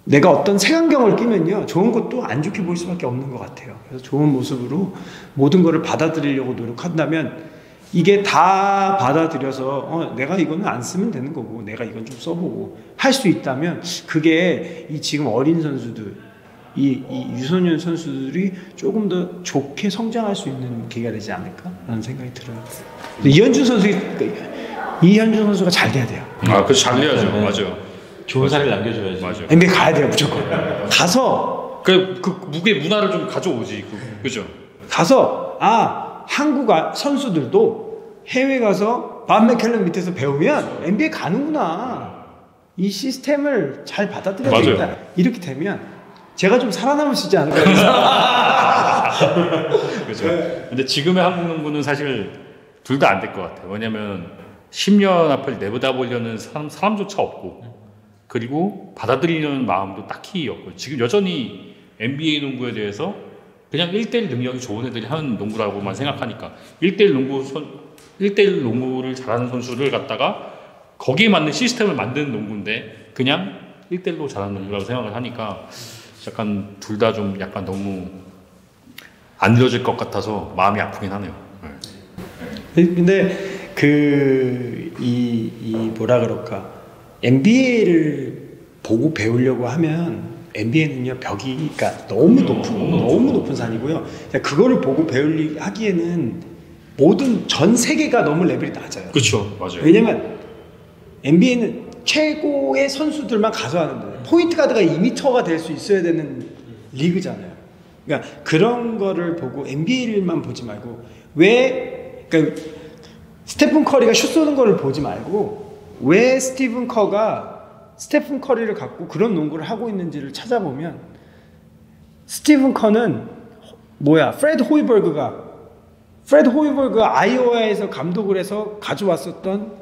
S3: 내가 어떤 색안경을 끼면요 좋은 것도 안 좋게 보일 수밖에 없는 것 같아요. 그래서 좋은 모습으로 모든 거를 받아들이려고 노력한다면 이게 다 받아들여서 내가 이거는 안 쓰면 되는 거고 내가 이건 좀 써보고 할 수 있다면 그게 이 지금 어린 선수들 이 유소년 선수들이 조금 더 좋게 성장할 수 있는 계기가 되지 않을까라는 생각이 들어요. 이현준 선수가 잘 돼야 돼요.
S1: 그렇죠. 잘 돼야죠. 네. 맞아요.
S2: 좋은 사례를 남겨줘야지.
S1: 맞아요.
S3: NBA 가야 돼요, 무조건. 가서
S1: 그 무게 문화를 좀 가져오지. 그죠?
S3: 가서 한국 선수들도 해외 가서 밥 맥켈런 밑에서 배우면 NBA 가는구나. 이 시스템을 잘 받아들여야 되겠다. 이렇게 되면 제가 좀 살아남을 수 있지 않을까요?
S1: 그렇죠. 근데 지금의 한국 농구는 사실 둘 다 안 될 것 같아요. 왜냐면 10년 앞을 내보다보려는 사람조차 없고 그리고 받아들이려는 마음도 딱히 없고 지금 여전히 NBA 농구에 대해서 그냥 1대1 능력이 좋은 애들이 하는 농구라고만 생각하니까 1대1 농구를 잘하는 선수를 갖다가 거기에 맞는 시스템을 만드는 농구인데 그냥 1대1로 잘하는 농구라고 생각을 하니까 약간 둘 다 좀 약간 너무 안 이루어질 것 같아서 마음이 아프긴 하네요.
S3: 근데 뭐라 그럴까 NBA를 보고 배우려고 하면 NBA는요 벽이 너무 높은 산이고요. 그거를 보고 하기에는 전 세계가 너무 레벨이 낮아요.
S1: 그렇죠, 맞아요.
S3: 왜냐면 NBA는 최고의 선수들만 가서 하는데 포인트 가드가 2m가 될 수 있어야 되는 리그잖아요. 그러니까 그런 거를 보고 NBA를만 보지 말고 그러니까 스테픈 커리가 슛 쏘는 거를 보지 말고 왜 스테픈 커리를 갖고 그런 농구를 하고 있는지를 찾아보면 스티븐 커는 프레드 호이버그가 아이오와에서 감독을 해서 가져왔었던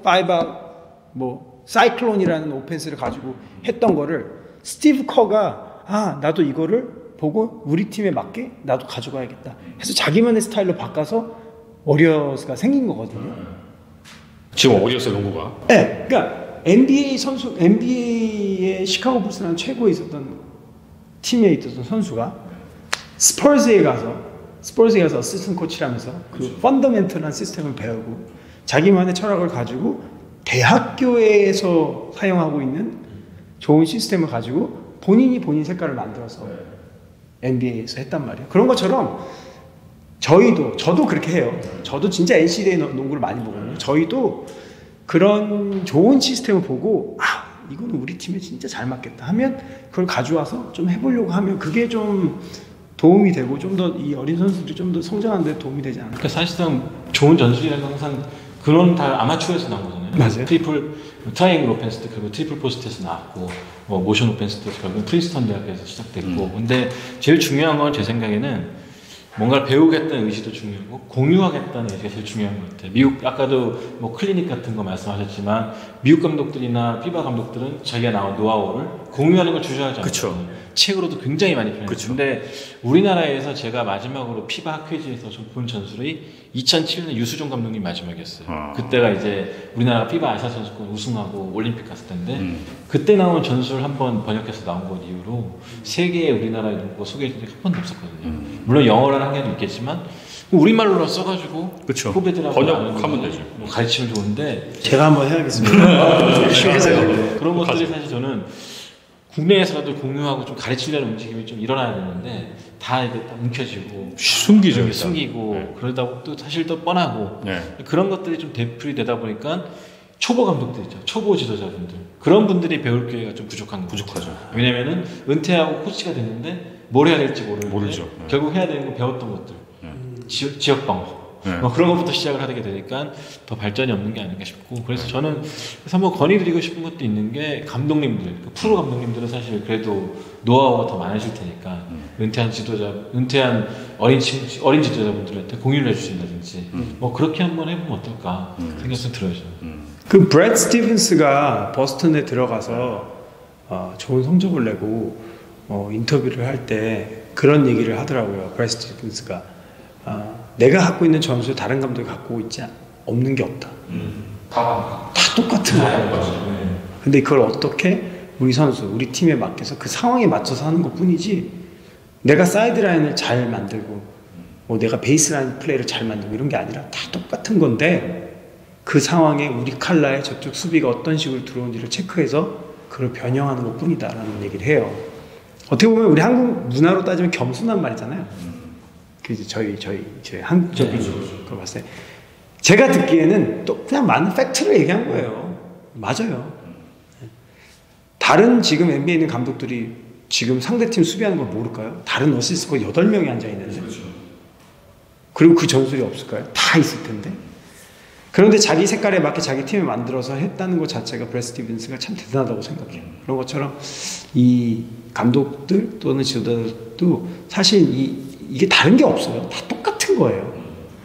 S3: 사이클론이라는 오펜스를 가지고 했던 거를 스티브 커가 나도 이거를 보고 우리 팀에 맞게 나도 가져가야겠다 해서 자기만의 스타일로 바꿔서 워리어스가 생긴 거거든요.
S1: 지금 워리어스 농구가?
S3: 네, 그러니까 NBA의 시카고 불스라는 최고에 있었던 팀에 있었던 선수가 스퍼즈에 가서 어시스턴트 코치라면서 그 펀더멘털한 시스템을 배우고 자기만의 철학을 가지고 대학교에서 사용하고 있는 좋은 시스템을 가지고 본인 색깔을 만들어서 NBA에서 했단 말이에요. 그런 것처럼 저도 그렇게 해요. 저도 진짜 NCAA 농구를 많이 보거든요. 저희도 그런 좋은 시스템을 보고 이거는 우리 팀에 진짜 잘 맞겠다 하면 그걸 가져와서 좀 해보려고 하면 그게 좀 도움이 되고 좀 더 이 어린 선수들이 좀 더 성장하는 데 도움이 되지 않을까.
S2: 그러니까 사실상 좋은 전술이라는 건 항상 그런 다 아마추어에서 나온 거잖아요.
S3: 맞아요.
S2: 트라이앵글 오펜스도 결국 트리플 포스트에서 나왔고 모션 오펜스도 결국 프린스턴 대학에서 시작됐고 근데 제일 중요한 건 제 생각에는 뭔가를 배우겠다는 의지도 중요하고 공유하겠다는 의지가 제일 중요한 것 같아요. 미국 아까도 클리닉 같은 거 말씀하셨지만 미국 감독들이나 피바 감독들은 자기가 나온 노하우를 공유하는 걸 주저하지 않거든요. 책으로도 굉장히 많이 표현해요. 근데 우리나라에서 제가 마지막으로 피바 학회지에서 좀 본 전술이 2007년 유수종 감독님 마지막이었어요. 그때가 이제 우리나라가 피바 아시아 선수권 우승하고 올림픽 갔을 텐데 그때 나온 전술 한번 번역해서 나온 것 이후로 세계에 우리나라의 농구가 소개해준 적이 한 번도 없었거든요. 물론 영어라는 한계도 있겠지만 우리말로 써가지고 후배들하고
S1: 번역하면 되죠.
S2: 가르치면 좋은데
S3: 제가 한번 해야겠습니다.
S2: 열심히 해서요. 그런 것들이 사실 저는 국내에서라도 공유하고 좀 가르치려는 움직임이 좀 일어나야 되는데 다 이게 딱 뭉켜지고 숨기고 그러다 또 사실 또 뻔하고 그런 것들이 좀 되풀이 되다 보니까 초보 감독들 있죠. 초보 지도자분들 그런 분들이 배울 기회가 좀 부족하죠. 왜냐면은 은퇴하고 코치가 됐는데 뭘 해야 될지 모르는데
S1: 모르죠.
S2: 결국 해야 되는 건 배웠던 것들, 지역 방법. 뭐 그런 것부터 시작을 하게 되니까 더 발전이 없는 게 아닌가 싶고, 그래서 저는 한번 건의드리고 싶은 것도 있는 게 감독님들, 프로 감독님들은 사실 그래도 노하우가 더 많으실 테니까 은퇴한 어린 지도자분들한테 공유를 해주신다든지 뭐 그렇게 한번 해보면 어떨까 생각이 들어요.
S3: 그 브래드 스티븐스가 버스턴에 들어가서 좋은 성적을 내고 인터뷰를 할 때 그런 얘기를 하더라고요. 브래드 스티븐스가 내가 갖고 있는 점수 다른 감독이 갖고 있지 없는 게 없다. 다 똑같은 거예요. 근데 그걸 어떻게 우리 선수, 우리 팀에 맡겨서 그 상황에 맞춰서 하는 것 뿐이지, 내가 사이드라인을 잘 만들고 뭐 내가 베이스라인 플레이를 잘 만들고 이런 게 아니라 다 똑같은 건데, 그 상황에 우리 칼라에 저쪽 수비가 어떤 식으로 들어오는지를 체크해서 그걸 변형하는 것 뿐이다라는 얘기를 해요. 어떻게 보면 우리 한국 문화로 따지면 겸손한 말이잖아요. 저희 한국적인 걸 봤을 때 제가 듣기에는 또 그냥 많은 팩트를 얘기한 거예요. 맞아요. 다른 지금 NBA에 있는 감독들이 지금 상대팀 수비하는 걸 모를까요? 다른 어시스트가 8명이 앉아있는데 그리고 그 전술이 없을까요? 다 있을 텐데. 그런데 자기 색깔에 맞게 자기 팀을 만들어서 했다는 것 자체가 브래드 스티븐스가 참 대단하다고 생각해요. 그런 것처럼 이 감독들 또는 지도자들도 사실 이게 다른 게 없어요. 다 똑같은 거예요.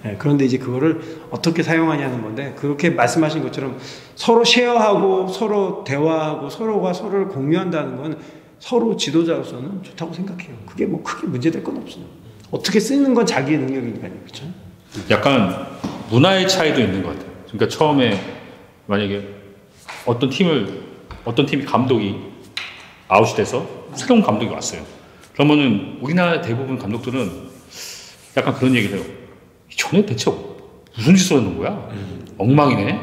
S3: 네, 그런데 이제 그거를 어떻게 사용하냐는 건데, 그렇게 말씀하신 것처럼 서로 쉐어하고 서로 대화하고 서로가 서로를 공유한다는 건 서로 지도자로서는 좋다고 생각해요. 그게 뭐 크게 문제될 건 없어요. 어떻게 쓰는 건 자기의 능력이니까요. 그렇죠?
S1: 약간 문화의 차이도 있는 것 같아요. 그러니까 처음에 만약에 어떤 팀이 감독이 아웃이 돼서 새로운 감독이 왔어요. 그러면은 우리나라 대부분 감독들은 약간 그런 얘기를 해요. 전에 대체 무슨 짓을 하는 거야? 엉망이네?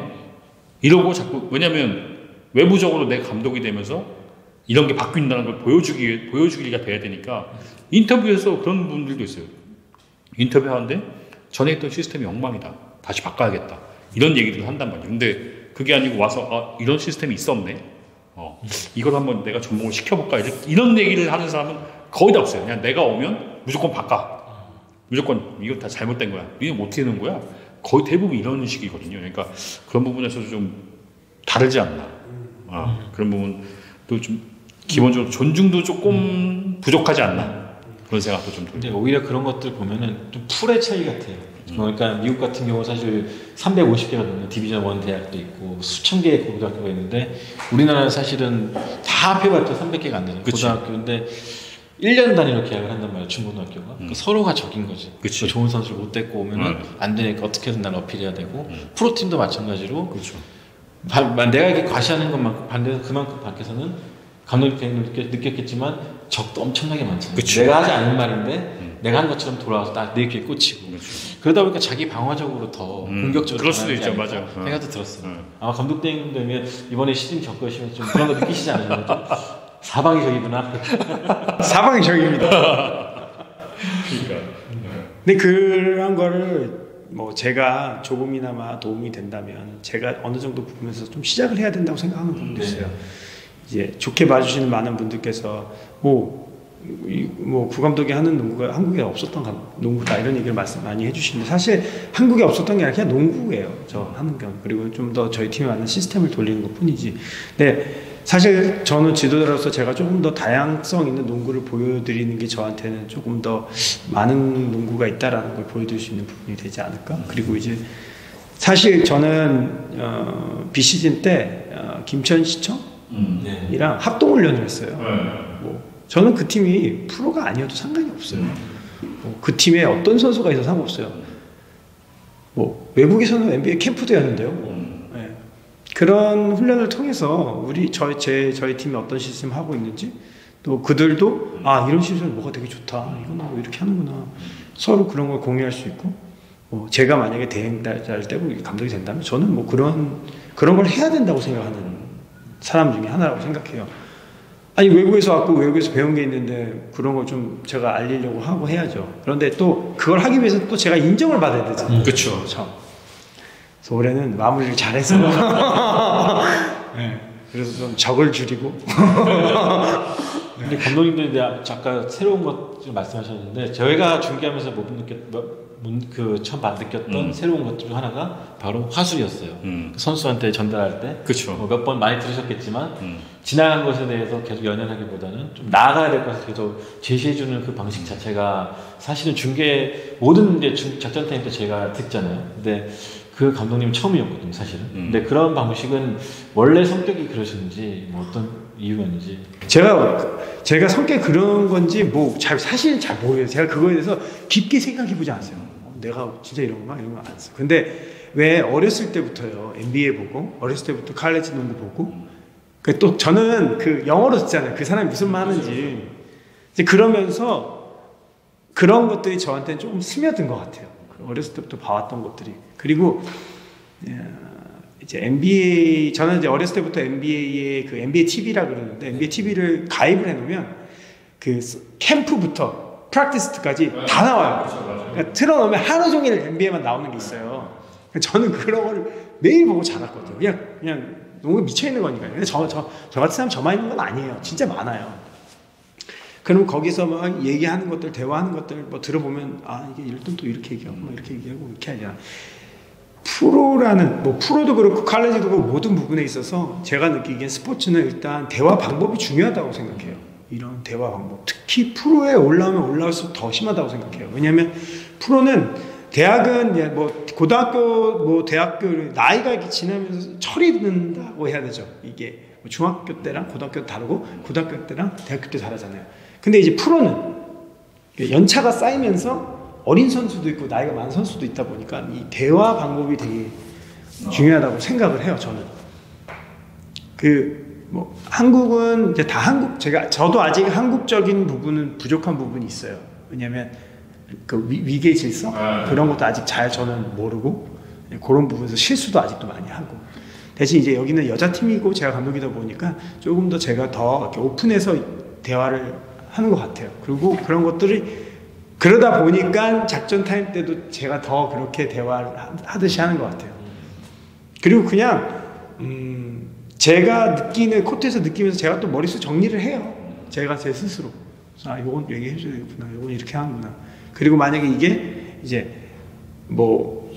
S1: 이러고 자꾸, 왜냐면 외부적으로 내 감독이 되면서 이런 게 바뀐다는 걸 보여주기가 돼야 되니까, 인터뷰에서 그런 분들도 있어요. 인터뷰하는데 전에 있던 시스템이 엉망이다. 다시 바꿔야겠다. 이런 얘기를 한단 말이에요. 근데 그게 아니고 와서 이런 시스템이 있었네. 이걸 한번 내가 접목을 시켜볼까? 이런 얘기를 하는 사람은 거의 다 없어요. 그냥 내가 오면 무조건 바꿔. 무조건 이거 다 잘못된 거야. 니는 어떻게 하는 거야? 거의 대부분 이런 식이거든요. 그러니까 그런 부분에서도 좀 다르지 않나. 그런 부분도 좀 기본적으로 존중도 조금 부족하지 않나. 그런 생각도 좀 들어요.
S2: 근데 오히려 그런 것들 보면은 좀 풀의 차이 같아요. 그러니까 미국 같은 경우 사실 350개가 넘는 디비전 1 대학도 있고 수천 개의 고등학교가 있는데, 우리나라는 사실은 다 합해봤자 300개가 안 되는 고등학교인데 1년 단위로 계약을 한단 말이에요. 중고등학교가. 그러니까 서로가 적인 거지. 좋은 선수를 못 데리고 오면은 안 되니까 어떻게든 날 어필해야 되고, 프로팀도 마찬가지로.
S1: 그렇죠.
S2: 내가 이렇게 과시하는 것만큼 반대로 그만큼 밖에서는 감독님도 느꼈겠지만 적도 엄청나게 많잖아요.
S1: 그쵸.
S2: 내가 하지 않은 말인데 내가 한 것처럼 돌아와서 딱 내 귀에 꽂히고. 그러다 보니까 자기 방어적으로 더 공격적으로
S1: 그럴 수도 있죠. 맞아.
S2: 생각도 들었어요. 아마 감독님 되면 이번에 시즌 겪으시면 좀 그런 거 느끼시지 않으세요? 사방이 적이구나.
S3: 사방이 적입니다.
S1: 그러니까.
S3: 근데 그런 거를 뭐 제가 조금이나마 도움이 된다면 제가 어느 정도 부분에서 좀 시작을 해야 된다고 생각하는 부분도 있어요. 이제 좋게 봐주시는 많은 분들께서 구감독이 하는 농구가 한국에 없었던 농구다 이런 얘기를 많이 해주시는데, 사실 한국에 없었던 게 아니라 그냥 농구예요. 저 하는 건. 그리고 좀 더 저희 팀에 맞는 시스템을 돌리는 것 뿐이지. 근데 사실 저는 지도자로서 제가 조금 더 다양성 있는 농구를 보여드리는 게 저한테는 조금 더 많은 농구가 있다라는 걸 보여드릴 수 있는 부분이 되지 않을까. 그리고 이제 사실 저는 비시즌 때 김천시청이랑 합동훈련을 했어요. 뭐 저는 그 팀이 프로가 아니어도 상관이 없어요. 그 팀에 어떤 선수가 있어도 상관없어요. 뭐 외국에서는 NBA 캠프도 했는데요. 그런 훈련을 통해서 저희 팀이 어떤 시스템을 하고 있는지, 또 그들도 이런 시스템 뭐가 되게 좋다, 이건 뭐 이렇게 하는구나, 서로 그런 걸 공유할 수 있고, 제가 만약에 대행자를 떼고 감독이 된다면 저는 뭐 그런 걸 해야 된다고 생각하는 사람 중에 하나라고 생각해요. 아니 외국에서 왔고 외국에서 배운 게 있는데 그런 걸 좀 제가 알리려고 하고 해야죠. 그런데 또 그걸 하기 위해서 또 제가 인정을 받아야 되잖아요.
S1: 그렇죠.
S3: 그래서 올해는 마무리를 잘해서 그래서 좀 적을 줄이고
S2: 근데 감독님도 이제 아까 새로운 것 좀 말씀하셨는데 저희가 중계하면서 처음 느꼈던 새로운 것 중 하나가 바로 화술이었어요. 선수한테 전달할 때 몇 번 많이 들으셨겠지만 지나간 것에 대해서 계속 연연하기보다는 좀 나아가야 될 것을 계속 제시해주는 그 방식 자체가 사실은 모든 이제 작전 타임 때 제가 듣잖아요. 근데 그 감독님 처음이었거든요, 사실은. 근데 그런 방식은 원래 성격이 그러신지 뭐 어떤 이유가 있는지.
S3: 제가 성격이 그런 건지 사실은 잘 모르겠어요. 제가 그거에 대해서 깊게 생각해보지 않았어요. 내가 진짜 이런 거 안 했어요. 근데 왜 어렸을 때부터요, NBA 보고 어렸을 때부터 칼레지 농구 보고 또 저는 그 영어로 듣잖아요. 그 사람이 무슨 말 하는지. 이제 그러면서 그런 것들이 저한테는 조금 스며든 것 같아요. 어렸을 때부터 봐왔던 것들이. 그리고 이제 NBA, 저는 이제 어렸을 때부터 NBA의 그 NBA TV라 그러는데 NBA TV를 가입을 해놓으면 그 캠프부터 프랙티스까지 다 나와요. 그러니까 틀어놓으면 하루 종일 NBA만 나오는 게 있어요. 저는 그런 걸 매일 보고 자랐거든요. 그냥 농구에 미쳐있는 거니까요. 근데 저 같은 사람 저만 있는 건 아니에요. 진짜 많아요. 그럼 거기서 막 얘기하는 것들, 대화하는 것들 뭐 들어보면 이게 이럴 땐 또 이렇게 얘기하고 이렇게 얘기하고 이렇게 하잖아. 프로도 그렇고 칼레지도 그렇고 모든 부분에 있어서 제가 느끼기엔 스포츠는 일단 대화 방법이 중요하다고 생각해요. 이런 대화 방법. 특히 프로에 올라오면 올라올수록 더 심하다고 생각해요. 왜냐하면 프로는 대학은 고등학교 대학교 나이가 이렇게 지나면서 철이 든다고 해야 되죠. 이게 중학교 때랑 고등학교 다르고 고등학교 때랑 대학교 때 다르잖아요. 근데 이제 프로는 연차가 쌓이면서 어린 선수도 있고 나이가 많은 선수도 있다 보니까 이 대화 방법이 되게 중요하다고 생각을 해요. 저는 한국은 이제 저도 아직 한국적인 부분은 부족한 부분이 있어요. 왜냐하면 그 위계 질서 그런 것도 아직 잘 저는 모르고 그런 부분에서 실수도 아직도 많이 하고. 대신 이제 여기는 여자 팀이고 제가 감독이다 보니까 조금 더 제가 더 이렇게 오픈해서 대화를 하는 것 같아요. 그리고 그런 것들이 그러다 보니까 작전 타임 때도 제가 더 그렇게 대화를 하듯이 하는 것 같아요. 그리고 그냥 제가 느끼는 코트에서 느끼면서 제가 또 머릿속 정리를 해요. 제가 제 스스로 이건 얘기해줘야 되겠구나, 이건 이렇게 하는구나. 그리고 만약에 이게 이제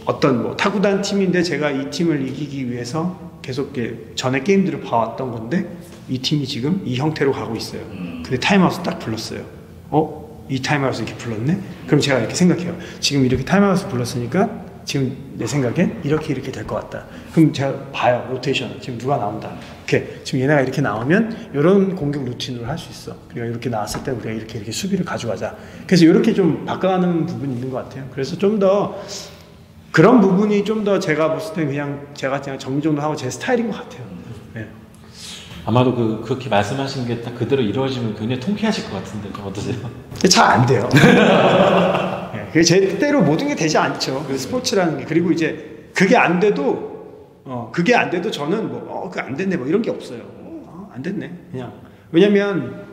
S3: 어떤 타구단 팀인데 제가 이 팀을 이기기 위해서 계속 전에 게임들을 봐왔던 건데 이 팀이 지금 이 형태로 가고 있어요. 근데 타임아웃 딱 불렀어요. 이 타임아웃 이렇게 불렀네? 그럼 제가 이렇게 생각해요. 지금 이렇게 타임아웃 불렀으니까 지금 내 생각엔 이렇게 될 것 같다. 그럼 제가 봐요. 로테이션. 지금 누가 나온다. 지금 얘네가 이렇게 나오면 이런 공격 루틴으로 할 수 있어. 그러니까 이렇게 나왔을 때 우리가 이렇게 수비를 가져가자. 그래서 이렇게 좀 바꿔가는 부분이 있는 것 같아요. 그래서 좀 더 그런 부분이 좀 더 제가 봤을 때 제가 정리 정도 하고 제 스타일인 것 같아요. 네.
S2: 아마도 그렇게 말씀하신 게 딱 그대로 이루어지면 굉장히 통쾌하실 것 같은데 좀 어떠세요?
S3: 잘 안 돼요. 네, 제 뜻대로 모든 게 되지 않죠. 그 스포츠라는 게. 그리고 이제 그게 안 돼도 저는 그게 안 됐네 이런 게 없어요. 안 됐네 그냥. 왜냐면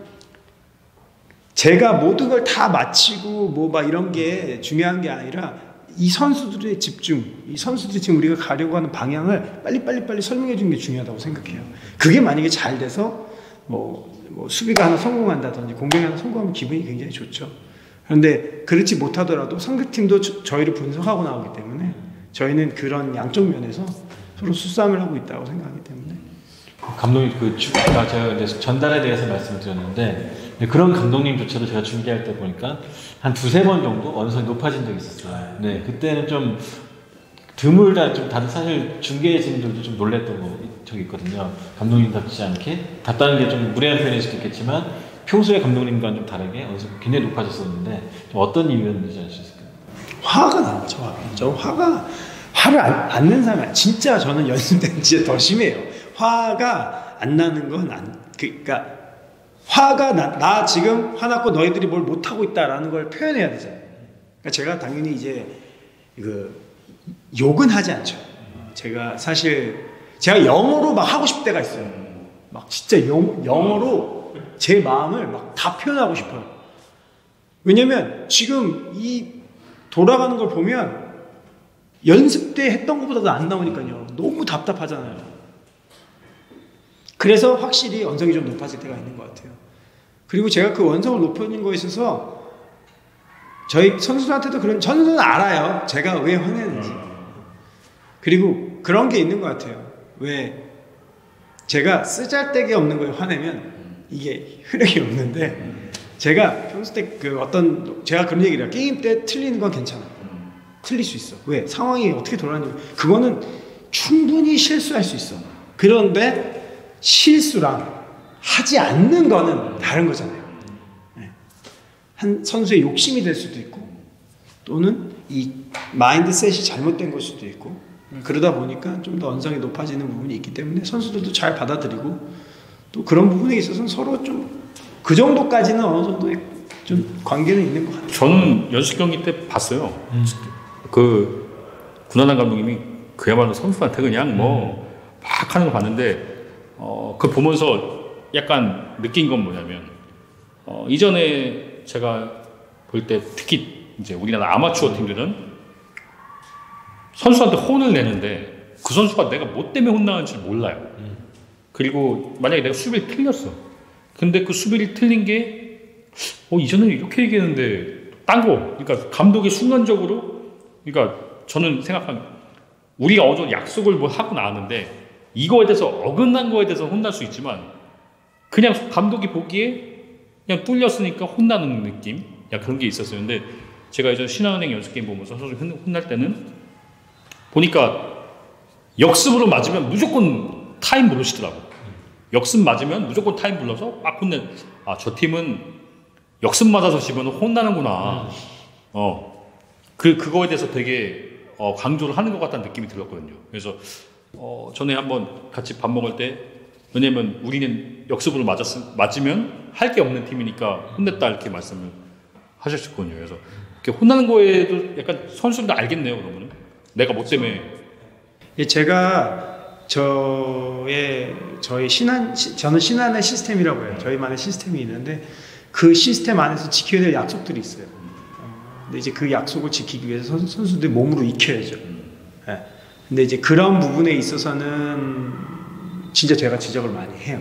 S3: 제가 모든 걸 다 마치고 이런 게 중요한 게 아니라 이 선수들의 집중, 이 선수들이 지금 우리가 가려고 하는 방향을 빨리 설명해 주는 게 중요하다고 생각해요. 그게 만약에 잘 돼서 수비가 하나 성공한다든지 공격이 하나 성공하면 기분이 굉장히 좋죠. 그런데 그렇지 못하더라도 상대팀도 저희를 분석하고 나오기 때문에 저희는 그런 양쪽 면에서 서로 수싸움을 하고 있다고 생각하기 때문에.
S2: 감독님 제가 이제 전달에 대해서 말씀을 드렸는데 그런 감독님조차도 제가 중계할 때 보니까 한 2-3번 정도 언성이 높아진 적이 있었어요. 네, 그때는 좀 드물다, 좀 다들 사실 중계진들도 좀 놀랬던 적이 있거든요. 감독님답지 않게 답다는 게 좀 무례한 표현일 수도 있겠지만 평소에 감독님과는 좀 다르게 언성이 굉장히 높아졌었는데 좀 어떤 이유였는지 알 수 있을까요?
S3: 화가 나죠. 저 화를 안 낸 사람이 진짜 저는 연습 때는 진짜 더 심해요. 화가 안 나는 건 그러니까 화가 나 지금 화났고 너희들이 뭘 못하고 있다라는 걸 표현해야 되잖아요. 그러니까 제가 당연히 이제 욕은 하지 않죠. 제가 영어로 막 하고 싶을 때가 있어요. 막 진짜 영어로 제 마음을 막 다 표현하고 싶어요. 왜냐면 지금 이 돌아가는 걸 보면 연습 때 했던 것보다도 안 나오니까요. 너무 답답하잖아요. 그래서 확실히 언성이 좀 높아질 때가 있는 것 같아요. 그리고 제가 그 원성을 높여준 거에 있어서 저희 선수들한테도 그런 선수는 알아요. 제가 왜 화내는지. 그리고 그런 게 있는 것 같아요. 왜 제가 쓰잘데기 없는 거에 화내면 이게 흐름이 없는데 제가 평소 때 제가 그런 얘기를 해요. 게임 때 틀리는 건 괜찮아. 틀릴 수 있어. 왜? 상황이 어떻게 돌아가는지. 그거는 충분히 실수할 수 있어. 그런데 실수랑 하지 않는 거는 다른 거잖아요. 한 선수의 욕심이 될 수도 있고 또는 이 마인드셋이 잘못된 걸 수도 있고 그러다 보니까 좀 더 언성이 높아지는 부분이 있기 때문에 선수들도 잘 받아들이고 또 그런 부분에 있어서는 서로 좀 그 정도까지는 어느 정도의 좀 관계는 있는 것 같아요.
S1: 저는 연습 경기 때 봤어요. 그 군하남 감독님이 그야말로 선수한테 그냥 뭐 막 하는 거 봤는데 그걸 보면서 약간 느낀 건 뭐냐면 이전에 제가 볼 때 특히 이제 우리나라 아마추어 팀들은 선수한테 혼을 내는데 그 선수가 내가 뭐 때문에 혼나는지 몰라요. 그리고 만약에 내가 수비를 틀렸어. 근데 그 수비를 틀린 게 이전에 이렇게 얘기했는데 딴 거. 그러니까 감독이 순간적으로 그러니까 저는 생각한 우리가 어느 정도 약속을 뭐 하고 나왔는데 이거에 대해서 어긋난 거에 대해서 혼날 수 있지만 그냥 감독이 보기에 그냥 뚫렸으니까 혼나는 느낌? 그런 게 있었어요. 근데 제가 이전 신한은행 연습 게임 보면서 선수 혼날 때는 보니까 역습으로 맞으면 무조건 타임 부르시더라고. 역습 맞으면 무조건 타임 불러서 막 혼내. 저 팀은 역습 맞아서 지면 혼나는구나. 그거에 대해서 되게 강조를 하는 것 같다는 느낌이 들었거든요. 그래서 전에 한번 같이 밥 먹을 때 왜냐면 우리는 역습으로 맞으면 할 게 없는 팀이니까 혼냈다 이렇게 말씀을 하셨거든요. 그래서 이렇게 혼나는 거에도 약간 선수들도 알겠네요. 그러면은 내가 뭐 때문에
S3: 제가 저희 저는 신한의 시스템이라고 해요. 저희만의 시스템이 있는데 그 시스템 안에서 지켜야 될 약속들이 있어요. 근데 이제 그 약속을 지키기 위해서 선수들이 몸으로 익혀야죠. 근데 이제 그런 부분에 있어서는 진짜 제가 지적을 많이 해요.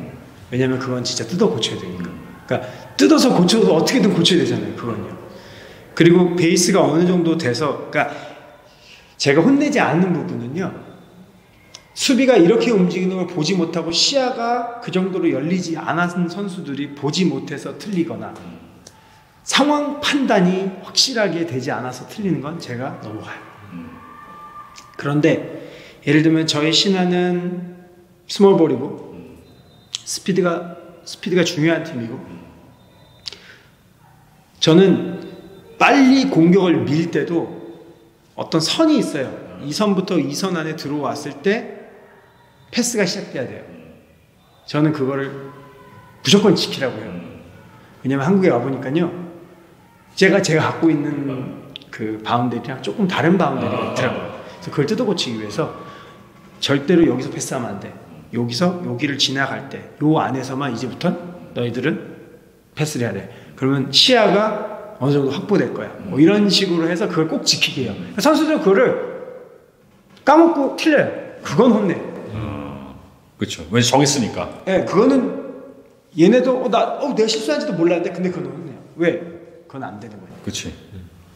S3: 왜냐면 그건 진짜 뜯어 고쳐야 되니까. 그러니까 뜯어서 고쳐서 어떻게든 고쳐야 되잖아요. 그건요. 그리고 베이스가 어느 정도 돼서, 그러니까 제가 혼내지 않는 부분은요. 수비가 이렇게 움직이는 걸 보지 못하고 시야가 그 정도로 열리지 않은 선수들이 보지 못해서 틀리거나 상황 판단이 확실하게 되지 않아서 틀리는 건 제가 넘어가요. 그런데 예를 들면 저희 신한은 스몰볼이고 스피드가 중요한 팀이고 저는 빨리 공격을 밀 때도 어떤 선이 있어요. 이 선부터 이 선 안에 들어왔을 때 패스가 시작돼야 돼요. 저는 그거를 무조건 지키라고 해요. 왜냐면 한국에 와보니까요. 제가 갖고 있는 그 바운더리랑 조금 다른 바운더리가 있더라고요. 그래서 그걸 뜯어 고치기 위해서 절대로 여기서 패스하면 안 돼. 여기를 지나갈 때 요 안에서만 이제부터 너희들은 패스를 해야 돼. 그러면 시야가 어느 정도 확보될 거야. 뭐 이런 식으로 해서 그걸 꼭 지키게 해요. 선수들은 그거를 까먹고 틀려요. 그건 혼내.
S1: 그렇죠. 왜 정했으니까.
S3: 네, 그거는 얘네도 내가 실수한지도 몰랐는데 근데 그건 혼내요. 왜? 그건 안 되는 거예요.
S1: 그렇지.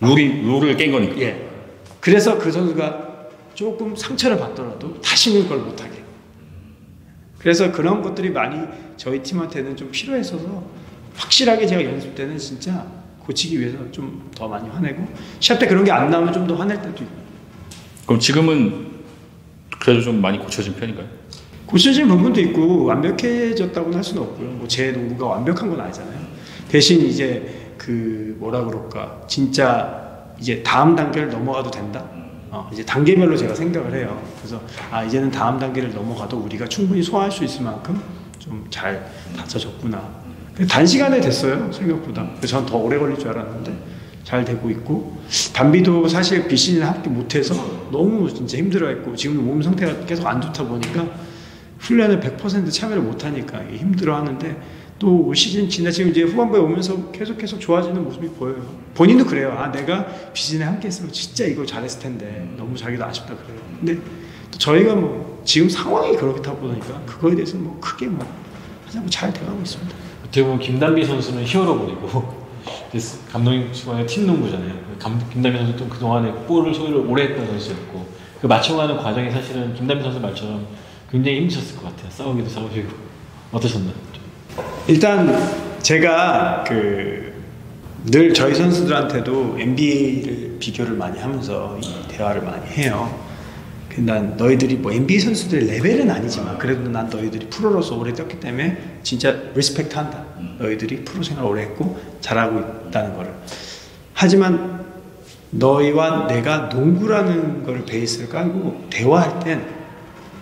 S1: 룰을 깬 거니까.
S3: 예. 그래서 그 선수가 조금 상처를 받더라도 다시는 그걸 못하게. 그래서 그런 것들이 많이 저희 팀한테는 좀 필요했어서 확실하게 제가 연습 때는 진짜 고치기 위해서 좀 더 많이 화내고 시합 때 그런 게 안 나오면 좀 더 화낼 때도 있고.
S1: 그럼 지금은 그래도 좀 많이 고쳐진 편인가요?
S3: 고쳐진 부분도 있고 완벽해졌다고는 할 수는 없고요. 뭐 제 농구가 완벽한 건 아니잖아요. 대신 이제 그 뭐라 그럴까 진짜 이제 다음 단계를 넘어가도 된다. 이제 단계별로 제가 생각을 해요. 그래서 이제는 다음 단계를 넘어가도 우리가 충분히 소화할 수 있을 만큼 좀 잘 다쳐졌구나. 단시간에 됐어요 생각보다. 그래서 전 더 오래 걸릴 줄 알았는데 잘 되고 있고 담비도 사실 비시즌 합격 못해서 너무 진짜 힘들어했고 지금 몸 상태가 계속 안 좋다 보니까 훈련을 100% 참여를 못하니까 힘들어하는데 또 올 시즌 지금 이제 후반부에 오면서 계속 좋아지는 모습이 보여요. 본인도 그래요. 내가 비시즌에 함께 했으면 진짜 이거 잘했을 텐데 너무 자기도 아쉽다 그래요. 근데 또 저희가 뭐 지금 상황이 그렇다 보니까 그거에 대해서 뭐 크게 하자고 잘 돼가고 있습니다.
S2: 어떻게 보면 김단비 선수는 히어로볼이고 감독님 수반의 팀 농구잖아요. 김단비 선수도 그동안에 볼을 소유를 오래 했던 선수였고 그 맞춰가는 과정이 사실은 김단비 선수 말처럼 굉장히 힘드셨을 것 같아요. 싸우기도 싸우시고. 어떠셨나요?
S3: 일단 제가 늘 저희 선수들한테도 NBA를 비교를 많이 하면서 이 대화를 많이 해요. 난 너희들이 뭐 NBA 선수들의 레벨은 아니지만 그래도 난 너희들이 프로로서 오래 뛰었기 때문에 진짜 리스펙트 한다. 너희들이 프로 생활 오래 했고 잘하고 있다는 거를. 하지만 너희와 내가 농구라는 걸 베이스를 깔고 대화할 땐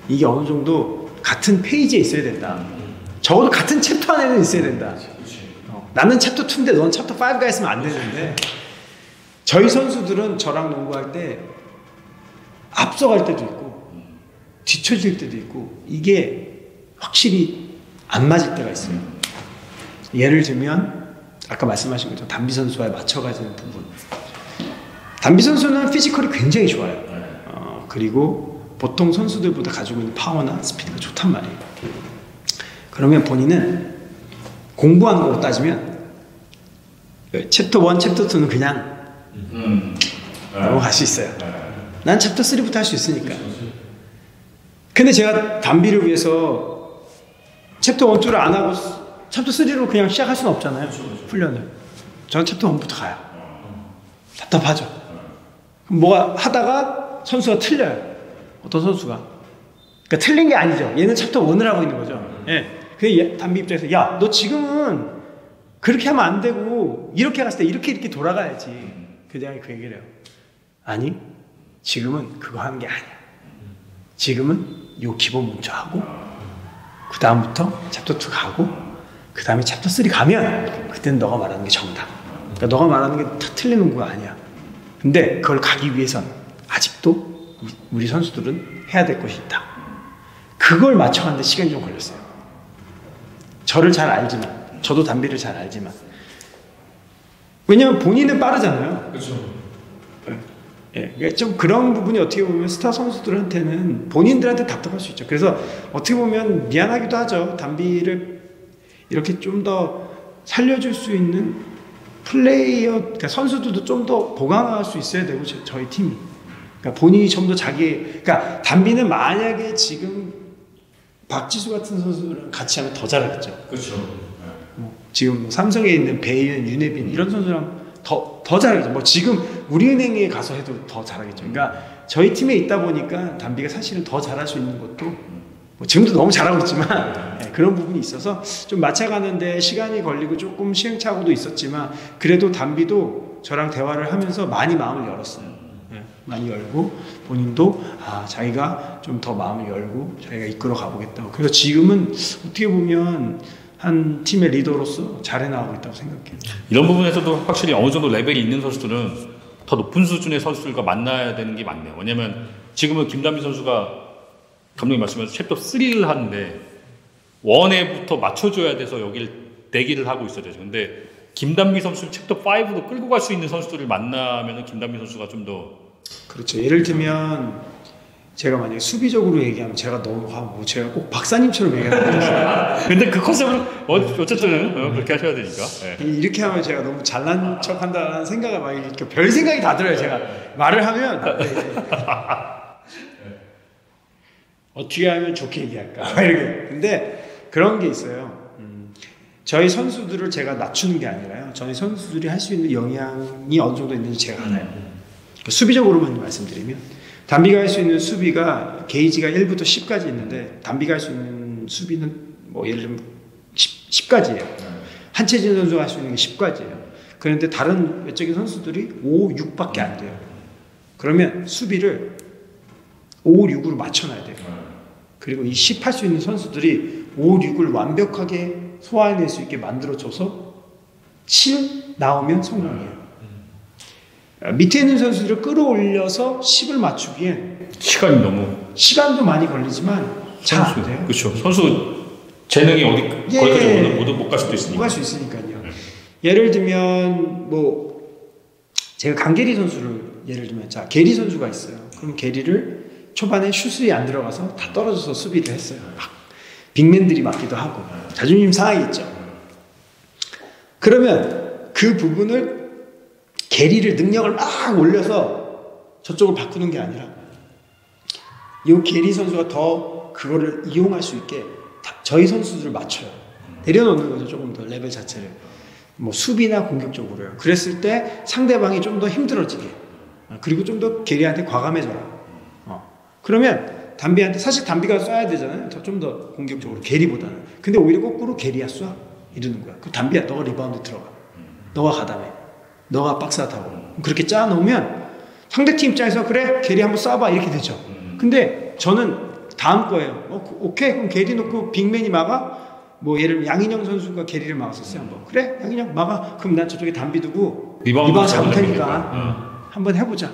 S3: 이게 어느 정도 같은 페이지에 있어야 된다. 적어도 같은 챕터 안에는 있어야 된다. 나는 챕터 2인데 넌 챕터 5가 있으면 안 되는데 저희 선수들은 저랑 농구할 때 앞서갈 때도 있고 뒤처질 때도 있고 이게 확실히 안 맞을 때가 있어요. 예를 들면 아까 말씀하신 것처럼 담비 선수와 맞춰가지는 부분. 담비 선수는 피지컬이 굉장히 좋아요. 그리고 보통 선수들보다 가지고 있는 파워나 스피드가 좋단 말이에요. 그러면 본인은 공부하는 거로 따지면 챕터 1, 챕터 2는 그냥 넘어갈 수 있어요. 난 챕터 3부터 할 수 있으니까. 근데 제가 담비를 위해서 챕터 1, 2를 안 하고 챕터 3로 그냥 시작할 수는 없잖아요. 훈련을. 저는 챕터 1부터 가요. 답답하죠. 그럼 뭐가 하다가 선수가 틀려요. 어떤 선수가. 그러니까 틀린 게 아니죠. 얘는 챕터 1을 하고 있는 거죠. 예. 그 담비 입장에서 야, 너 지금은 그렇게 하면 안 되고 이렇게 갔을 때 이렇게 돌아가야지. 그 대학이 그 얘기를 해요. 아니, 지금은 그거 하는 게 아니야. 지금은 요 기본 먼저 하고 그 다음부터 챕터 2 가고 그 다음에 챕터 3 가면 그때는 너가 말하는 게 정답. 그러니까 너가 말하는 게 다 틀리는 거 아니야. 근데 그걸 가기 위해선 아직도 우리 선수들은 해야 될 것이 있다. 그걸 맞춰가는데 시간이 좀 걸렸어요. 저를 잘 알지만, 저도 담비를 잘 알지만, 왜냐면 본인은 빠르잖아요.
S2: 그렇죠.
S3: 예, 좀 그런 부분이 어떻게 보면 스타 선수들한테는 본인들한테 답답할 수 있죠. 그래서 어떻게 보면 미안하기도 하죠. 담비를 이렇게 좀 더 살려줄 수 있는 플레이어, 그러니까 선수들도 좀 더 보강할 수 있어야 되고 저희 팀이. 그러니까 본인이 좀 더 그러니까 담비는 만약에 지금 박지수 같은 선수랑 같이 하면 더 잘하겠죠.
S2: 그렇죠.
S3: 지금 삼성에 있는 배일, 윤혜빈 이런 선수랑 더 잘하겠죠. 뭐 지금 우리은행에 가서 해도 더 잘하겠죠. 그러니까 저희 팀에 있다 보니까 담비가 사실은 더 잘할 수 있는 것도 뭐 지금도 너무 잘하고 있지만 네, 그런 부분이 있어서 좀 맞춰가는데 시간이 걸리고 조금 시행착오도 있었지만 그래도 담비도 저랑 대화를 하면서 많이 마음을 열었어요. 네, 많이 열고 본인도 자기가 좀 더 마음을 열고 자기가 이끌어 가보겠다고. 그래서 지금은 어떻게 보면 한 팀의 리더로서 잘 해나가고 있다고 생각해요.
S1: 이런 부분에서도 확실히 어느 정도 레벨이 있는 선수들은 더 높은 수준의 선수들과 만나야 되는 게 맞네요. 왜냐면 지금은 김단비 선수가 감독님 말씀하신 챕터 3를 하는데 1에부터 맞춰줘야 돼서 여기를 대기를 하고 있어야 되죠. 근데 김단비 선수 챕터 5로 끌고 갈 수 있는 선수들을 만나면 김단비 선수가 좀 더
S3: 그렇죠. 예를 들면 제가 만약에 수비적으로 얘기하면 제가 너무 제가 꼭 박사님처럼 얘기하는 거예요.
S1: 근데 그 컨셉으로 어쨌든 그렇게 하셔야 되니까. 네.
S3: 이렇게 하면 제가 너무 잘난 척한다는 생각을 막 이렇게 별 생각이 다 들어요. 제가 말을 하면 어떻게 하면 좋게 얘기할까 이렇게. 근데 그런 게 있어요. 저희 선수들을 제가 낮추는 게 아니라요. 저희 선수들이 할 수 있는 영향이 어느 정도 있는지 제가 알아요. 수비적으로만 말씀드리면 담비가 할 수 있는 수비가 게이지가 1부터 10까지 있는데 담비가 할 수 있는 수비는 뭐 예를 들면 10까지예요. 한채진 선수가 할 수 있는 게 10까지예요. 그런데 다른 외적인 선수들이 5, 6밖에 안 돼요. 그러면 수비를 5, 6으로 맞춰놔야 돼요. 그리고 이 10 할 수 있는 선수들이 5, 6을 완벽하게 소화해낼 수 있게 만들어줘서 7 나오면 성공이에요. 밑에 있는 선수들을 끌어올려서 10을 맞추기엔 시간도 많이 걸리지만 잘 안 돼요.
S1: 그렇죠. 선수 재능이 거기까지 못 갈 수도 있으니까.
S3: 못 갈 수 있으니까요. 예를 들면 뭐 제가 강계리 선수를 예를 들면 게리 선수가 있어요. 그럼 게리를 초반에 슛이 안 들어가서 다 떨어져서 수비를 했어요. 막 빅맨들이 맞기도 하고 자존심 상하겠죠. 그러면 그 부분을 게리를 능력을 막 올려서 저쪽을 바꾸는 게 아니라 이 게리 선수가 더 그거를 이용할 수 있게 저희 선수들을 맞춰요. 내려놓는 거죠. 조금 더 레벨 자체를. 뭐 수비나 공격적으로요. 그랬을 때 상대방이 좀 더 힘들어지게. 그리고 좀 더 게리한테 과감해져라. 그러면 담비한테 사실 담비가 쏴야 되잖아요. 좀 더 공격적으로 게리보다는. 근데 오히려 거꾸로 게리야 쏴 이러는 거야. 그 담비야 너가 리바운드 들어가. 너가 가담해. 너가 박스 타고. 그렇게 짜 놓으면 상대팀 입장에서 그래 게리 한번 쏴봐 이렇게 되죠. 근데 저는 다음 거예요. 오케이 그럼 게리 놓고 빅맨이 막아. 뭐 예를 들면 양인영 선수가 게리를 막았었어요 한번. 그래 양인영 막아. 그럼 난 저쪽에 담비 두고 리바운드 잡을 테니까 한번 해보자.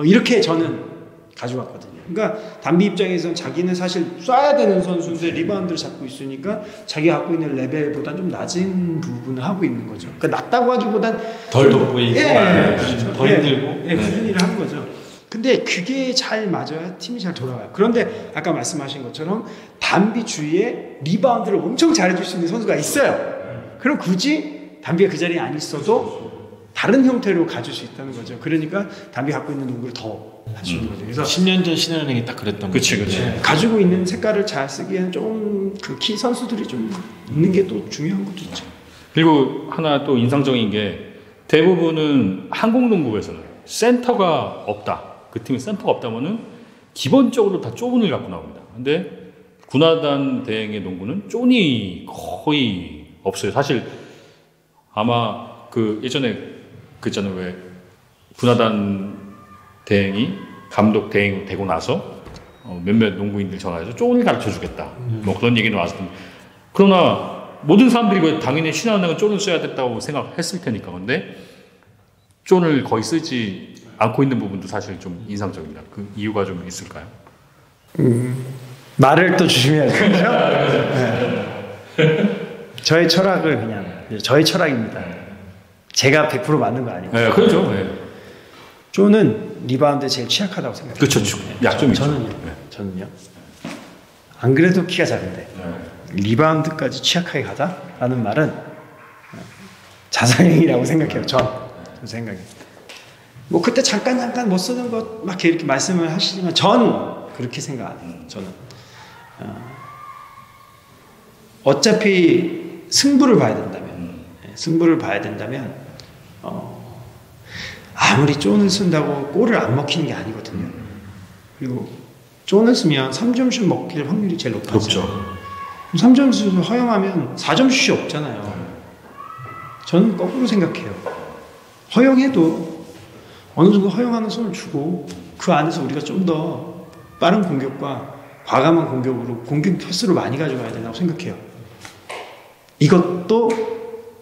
S3: 이렇게 저는 가져왔거든요. 그러니까 담비 입장에서는 자기는 사실 쏴야 되는 선수인데 리바운드를 잡고 있으니까 자기가 갖고 있는 레벨보다 좀 낮은 부분을 하고 있는 거죠. 그러니까 낮다고 하기보단
S2: 덜 돋보이고
S3: 더 힘들고 꾸준히 일을 하는 거죠. 근데 그게 잘 맞아야 팀이 잘 돌아가요. 그런데 아까 말씀하신 것처럼 담비 주위에 리바운드를 엄청 잘해줄 수 있는 선수가 있어요. 그럼 굳이 담비가 그 자리에 안 있어도 다른 형태로 가질 수 있다는 거죠. 그러니까 담비가 갖고 있는 농구를 더 할 수 있는 거죠. 그래서
S2: 10년 전 신한은행이 딱 그랬던 거죠.
S3: 그치. 가지고 있는 색깔을 잘 쓰기에는 좀 그 키 선수들이 좀 있는 게 또 중요한 것도 있죠.
S1: 그리고 하나 또 인상적인 게 대부분은 한국 농구에서는 센터가 없다. 그 팀에 센터가 없다면은 기본적으로 다 쪼은을 갖고 나옵니다. 근데 군화단 대행의 농구는 쪼은이 거의 없어요. 사실 아마 그 예전에 그 있잖아요. 왜 군화단 대행이 감독 대행이 되고 나서 몇몇 농구인들 전화해서 쪼은을 가르쳐 주겠다. 뭐 그런 얘기 나왔을 그러나 모든 사람들이 당연히 신한은행은 쪼은을 써야 됐다고 생각했을 테니까. 근데 쪼은을 거의 쓰지 않고 있는 부분도 사실 좀 인상적입니다. 그 이유가 좀 있을까요?
S3: 말을 또 주시면 저의 철학을 그냥 저의 철학입니다. 제가 100% 맞는 거 아니고.
S1: 네, 그렇죠. 네.
S3: 쪼는 리바운드에 제일 취약하다고 생각해요.
S1: 그렇죠. 약점이
S3: 저는요. 안 그래도 키가 작은데 리바운드까지 취약하게 가자라는 말은 자살행위라고 생각해요. 전 생각에. 뭐 그때 잠깐 못 쓰는 것 막 이렇게 말씀을 하시지만 전 그렇게 생각 안 해요. 저는 어차피 승부를 봐야 된다면 아무리 쪼는 쓴다고 골을 안 먹히는 게 아니거든요. 그리고 쪼는 쓰면 3점슛 먹힐 확률이 제일 높아요. 3점슛을 허용하면 4점슛이 없잖아요. 저는 거꾸로 생각해요. 허용해도 어느 정도 허용하는 손을 주고 그 안에서 우리가 좀 더 빠른 공격과 과감한 공격으로 공격 횟수를 많이 가져가야 된다고 생각해요. 이것도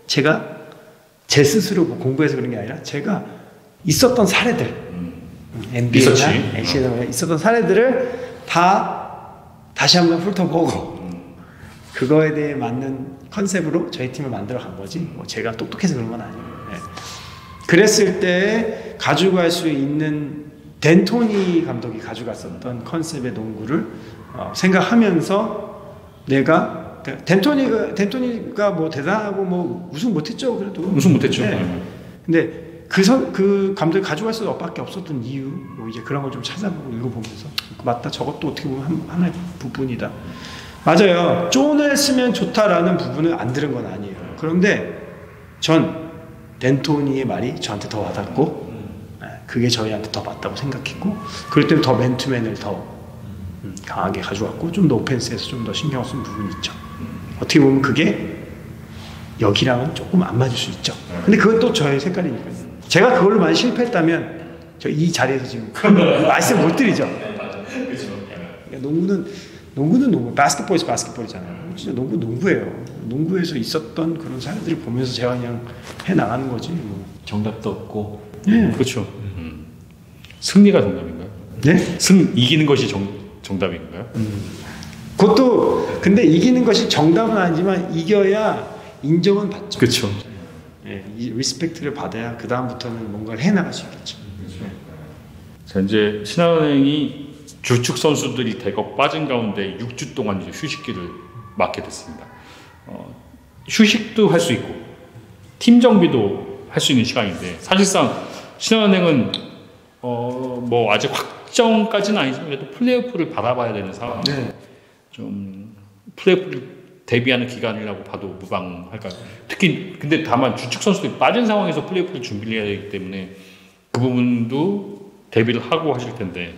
S3: 제가 제 스스로 공부해서 그런 게 아니라 제가 있었던 사례들 NBA나 NCAA 있었던 사례들을 다시 한번 훑어보고 그거에 대해 맞는 컨셉으로 저희 팀을 만들어 간 거지 뭐 제가 똑똑해서 그런 건 아니에요. 네. 그랬을 때 가져갈 수 있는 덴토니 감독이 가져갔었던 컨셉의 농구를 생각하면서 내가 덴토니가 뭐 대단하고 뭐 우승 못했죠. 그래도
S1: 우승 못했죠.
S3: 네. 근데 그 감독이 가져갈 수 밖에 없었던 이유 뭐 이제 그런 걸 좀 찾아보고 읽어보면서 맞다 저것도 어떻게 보면 하나의 부분이다. 맞아요. 쪼를 쓰면 좋다라는 부분을 안 들은 건 아니에요. 그런데 전 덴토니의 말이 저한테 더 와닿고 그게 저희한테 더 맞다고 생각했고 그럴 때는 더 맨투맨을 더 강하게 가져왔고 좀 더 오펜스에서 좀 더 신경 쓴 부분이 있죠. 어떻게 보면 그게 여기랑은 조금 안 맞을 수 있죠. 근데 그건 또 저의 색깔이니까요. 제가 그걸로 많이 실패했다면 저 이 자리에서 지금 말씀 못 드리죠. 농구는 농구, 바스켓볼이 바스켓볼이잖아요. 진짜 농구예요. 농구에서 있었던 그런 사람들을 보면서 제가 그냥 해 나가는 거지. 뭐.
S2: 정답도 없고.
S1: 네. 그렇죠. 승리가 정답인가요?
S3: 네?
S1: 이기는 것이 정답인가요?
S3: 그것도 근데 이기는 것이 정답은 아니지만 이겨야 인정은 받죠.
S1: 그렇죠.
S3: 네, 이 리스펙트를 받아야 그 다음부터는 뭔가를 해 나갈 수 있겠죠. 네.
S1: 자, 이제 신한은행이 주축 선수들이 대거 빠진 가운데 6주 동안 이제 휴식기를 맞게 됐습니다. 휴식도 할 수 있고 팀 정비도 할 수 있는 시간인데 사실상 신한은행은 뭐 아직 확정까지는 아니지만 그래도 플레이오프를 바라봐야 되는 상황.
S3: 네.
S1: 좀 플레이오프를 대비하는 기간이라고 봐도 무방할까요? 특히 근데 다만 주축 선수들이 빠진 상황에서 플레이오프를 준비를 해야 되기 때문에 그 부분도 대비를 하고 하실 텐데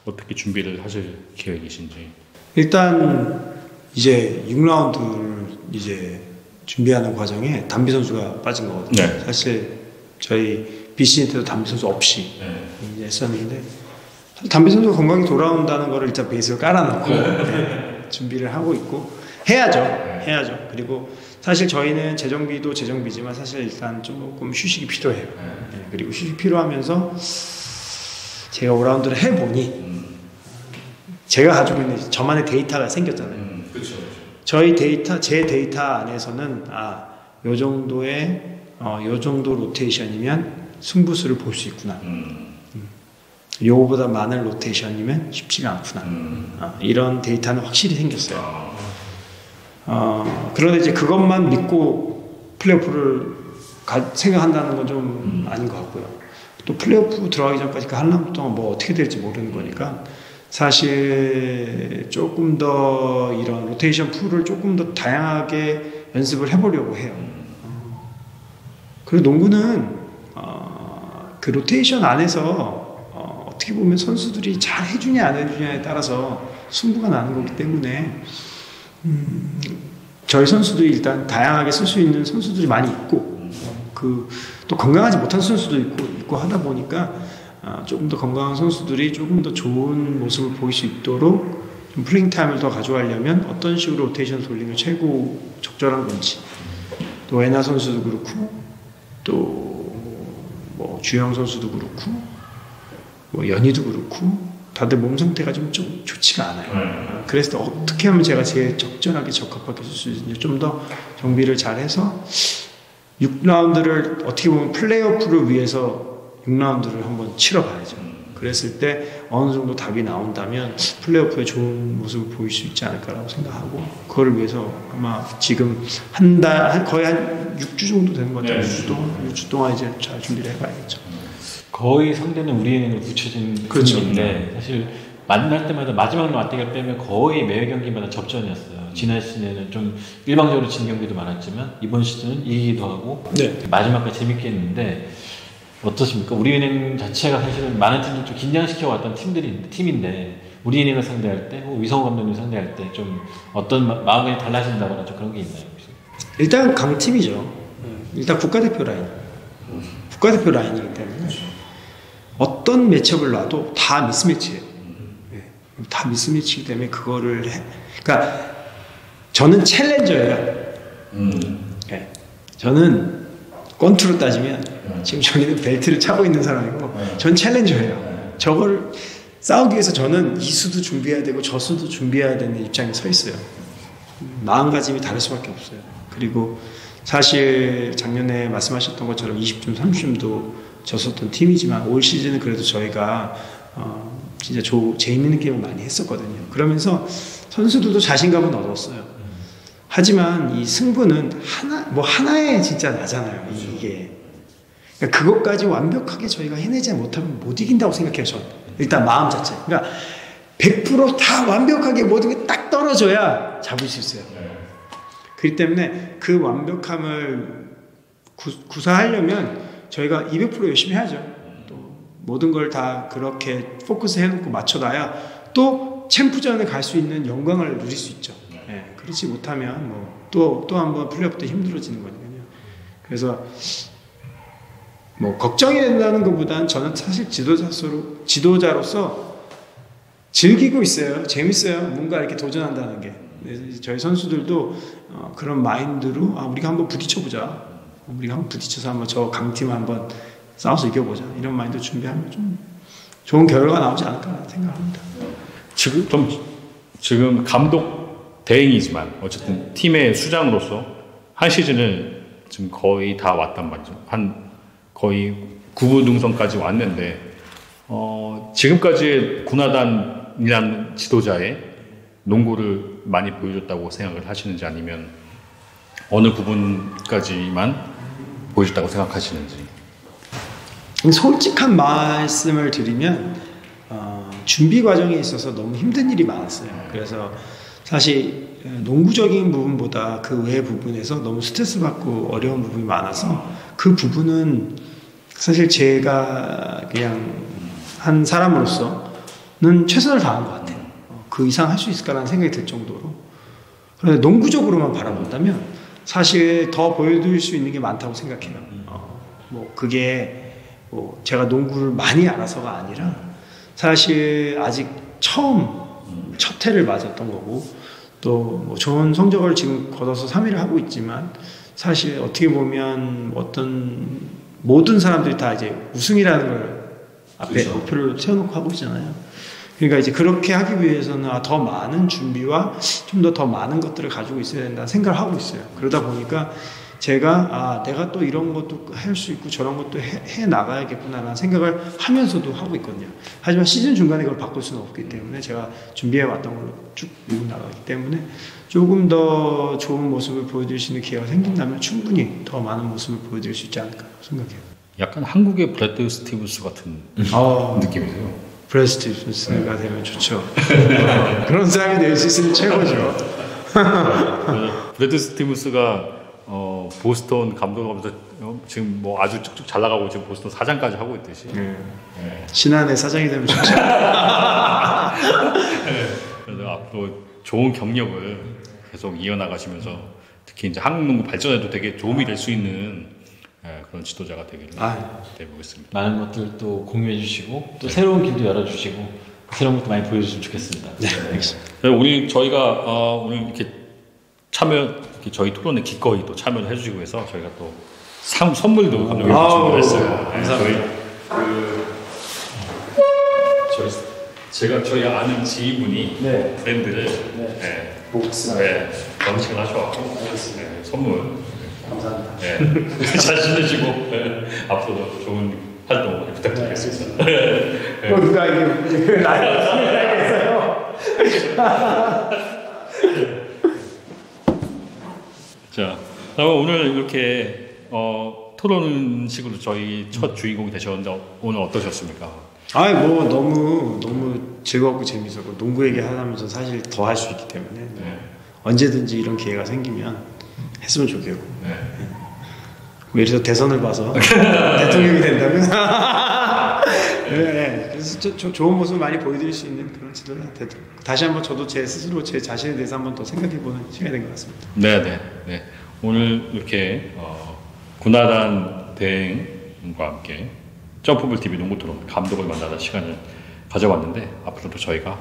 S1: 어떻게 준비를 하실 계획이신지.
S3: 일단 이제 6라운드를 이제 준비하는 과정에 담비 선수가 빠진 거거든요.
S1: 네.
S3: 사실 저희 BCN 때도 담비 선수 없이
S1: 네.
S3: 이제 했었는데 담비 선수가 건강히 돌아온다는 거를 일단 베이스를 깔아놓고 네, 준비를 하고 있고 해야죠. 그리고 사실 저희는 재정비도 재정비지만 사실 일단 조금 휴식이 필요해요. 네, 그리고 휴식이 필요하면서 제가 5라운드를 해보니 제가 가지고 있는 저만의 데이터가 생겼잖아요.
S1: 그렇죠.
S3: 저희 데이터, 제 데이터 안에서는 요 정도의 요 정도 로테이션이면 승부수를 볼 수 있구나. 요거보다 많은 로테이션이면 쉽지가 않구나. 이런 데이터는 확실히 생겼어요. 그런데 이제 그것만 믿고 플레이오프를 생각한다는 건 좀 아닌 것 같고요. 또 플레이오프 들어가기 전까지 그 한 라운드 동안 뭐 어떻게 될지 모르는 거니까 사실 조금 더 이런 로테이션 풀을 조금 더 다양하게 연습을 해보려고 해요. 그리고 농구는 그 로테이션 안에서 어떻게 보면 선수들이 잘 해주냐 안 해주냐에 따라서 승부가 나는 거기 때문에 저희 선수들이 일단 다양하게 쓸 수 있는 선수들이 많이 있고 또 건강하지 못한 선수도 있고 하다 보니까 조금 더 건강한 선수들이 조금 더 좋은 모습을 보일 수 있도록 좀 플레잉 타임을 더 가져가려면 어떤 식으로 로테이션 돌리면 최고 적절한 건지 또 외나 선수도 그렇고 또 뭐 주영 선수도 그렇고 뭐 연희도 그렇고 다들 몸 상태가 좀 좋지가 않아요. 그래서 어떻게 하면 제가 제일 적절하게 적합하게 쓸 수 있는지 좀 더 정비를 잘해서 6라운드를 어떻게 보면 플레이오프를 위해서 6라운드를 한번 치러봐야죠. 그랬을 때 어느 정도 답이 나온다면 플레이오프에 좋은 모습을 보일 수 있지 않을까라고 생각하고 그거를 위해서 아마 지금 거의 한 6주 정도 되는 것 같아요.
S1: 네.
S3: 6주 동안 이제 잘 준비를 해봐야겠죠.
S2: 거의 상대는 우리은행을 붙여진
S3: 그렇죠.
S2: 팀인데 사실 만날 때마다 마지막 맞대결 빼면 거의 매 경기마다 접전이었어요. 지난 시즌에는 좀 일방적으로 진 경기도 많았지만 이번 시즌은 이기기도 하고
S3: 네.
S2: 마지막까지 재밌게 했는데 어떻습니까? 우리은행 자체가 사실은 많은 팀들 좀 긴장시켜 왔던 팀인데 우리은행을 상대할 때, 위성호 감독님 상대할 때 좀 어떤 마음이 달라진다거나 좀 그런 게 있나요? 혹시?
S3: 일단 강팀이죠. 일단 국가대표 라인이기 때문에 어떤 매치업을 놔도 다 미스매치예요. 다 미스매치이기 때문에 그거를 그러니까 저는 챌린저예요. 네. 저는 권투로 따지면 지금 저희는 벨트를 차고 있는 사람이고 전 챌린저예요. 저걸 싸우기 위해서 저는 이 수도 준비해야 되고 저 수도 준비해야 되는 입장에 서 있어요. 마음가짐이 다를 수밖에 없어요. 그리고 사실 작년에 말씀하셨던 것처럼 20점, 30점도 졌었던 팀이지만 올 시즌은 그래도 저희가 진짜 재밌는 게임을 많이 했었거든요. 그러면서 선수들도 자신감은 얻었어요. 하지만 이 승부는 하나에 진짜 나잖아요. 이게. 그러니까 그것까지 완벽하게 저희가 해내지 못하면 못 이긴다고 생각해요. 저는. 일단 마음 자체. 그러니까 100% 완벽하게 모든 게 딱 떨어져야 잡을 수 있어요. 그렇기 때문에 그 완벽함을 구사하려면 저희가 200% 열심히 해야죠. 또 모든 걸 다 그렇게 포커스 해놓고 맞춰놔야 또 챔프전에 갈 수 있는 영광을 누릴 수 있죠. 네, 그렇지 못하면 또 한 번 플레이오프 때 힘들어지는 거니까요. 그래서 걱정이 된다는 것보다는 저는 사실 지도자로서 즐기고 있어요. 재밌어요. 뭔가 이렇게 도전한다는 게. 저희 선수들도 그런 마인드로 우리가 한번 부딪혀보자. 우리가 한번 부딪혀서 한번 저 강팀 한번 싸워서 이겨보자. 이런 마인드 준비하면 좀 좋은 결과가 나오지 않을까 생각합니다.
S1: 지금 감독 대행이지만 어쨌든 팀의 수장으로서 한 시즌을 지금 거의 다 왔단 말이죠. 거의 9부 등선까지 왔는데 지금까지의 군화단이라는 지도자의 농구를 많이 보여줬다고 생각을 하시는지 아니면 어느 부분까지만 보여줬다고 생각하시는지.
S3: 솔직한 말씀을 드리면 준비 과정에 있어서 너무 힘든 일이 많았어요. 그래서 사실 농구적인 부분보다 그 외 부분에서 너무 스트레스 받고 어려운 부분이 많아서 그 부분은 사실 제가 그냥 한 사람으로서는 최선을 다한 것 같아요. 그 이상 할 수 있을까라는 생각이 들 정도로. 그런데 농구적으로만 바라본다면 사실 더 보여드릴 수 있는 게 많다고 생각해요. 뭐 그게 뭐 제가 농구를 많이 알아서가 아니라 사실 아직 첫 해를 맞았던 거고 또 뭐 좋은 성적을 지금 거둬서 3위를 하고 있지만 사실 어떻게 보면 어떤 모든 사람들이 다 이제 우승이라는 걸 앞에 그렇죠. 목표를 세워놓고 하고 있잖아요. 그러니까 이제 그렇게 하기 위해서는 더 많은 준비와 좀 더 많은 것들을 가지고 있어야 된다는 생각을 하고 있어요. 그러다 보니까 제가 내가 또 이런 것도 할 수 있고 저런 것도 해 나가야겠구나라는 생각을 하면서도 하고 있거든요. 하지만 시즌 중간에 그걸 바꿀 수는 없기 때문에 제가 준비해 왔던 걸로 쭉 밀고 나가기 때문에 조금 더 좋은 모습을 보여드릴 수 있는 기회가 생긴다면 충분히 더 많은 모습을 보여드릴 수 있지 않을까 생각해요.
S1: 약간 한국의 브래드 스티븐스 같은 느낌이세요.
S3: 브래드 스티븐스가 되면 좋죠. 그런 사람이 될 수 있으면 최고죠.
S1: 브래드 스티븐스가 보스턴 감독하면서 지금 뭐 아주 쭉쭉 잘 나가고 지금 보스턴 사장까지 하고 있듯이
S3: 신한의 사장이 되면 좋죠.
S1: 그래서 앞으로 좋은 경력을 계속 이어나가시면서 특히 이제 한국 농구 발전에도 되게 도움이 될 수 있는 그런 지도자가 되기를 기대해보겠습니다.
S2: 많은 것들 또 공유해 주시고 또 새로운 길도 열어주시고 새로운 것도 많이 보여주시면 좋겠습니다.
S3: 네, 알겠습니다.
S1: 오늘 저희가 오늘 이렇게 저희 토론에 기꺼이 또 참여를 해주시고 해서 저희가 또 선물도 감독님께 준비했어요.
S3: 감사합니다.
S1: 저희 아는 지인분이 브랜드를 경식을 하셔갖고 선물
S3: 감사합니다.
S1: 잘 지내시고 앞으로도 좋은 활동 부탁드리겠습니다.
S3: 누가 이게 나이겠어요.
S1: 자, 오늘 이렇게 토론식으로 저희 첫 주인공이 되셨는데 오늘 어떠셨습니까?
S3: 뭐 너무 즐겁고 재밌었고 농구 얘기하면서 사실 더 할 수 있기 때문에 언제든지 이런 기회가 생기면 했으면 좋겠고 예를 들어 대선을 봐서 대통령이 된다면 그래서 좋은 모습을 많이 보여드릴 수 있는 그런 지도자 다시 한번 저도 제 스스로 제 자신에 대해서 한번 더 생각해보는 시간이 된 것 같습니다.
S1: 네. 오늘 이렇게 군하단 대행과 함께 점프볼 TV 농구 토론 감독을 만나는 시간을 가져왔는데 앞으로도 저희가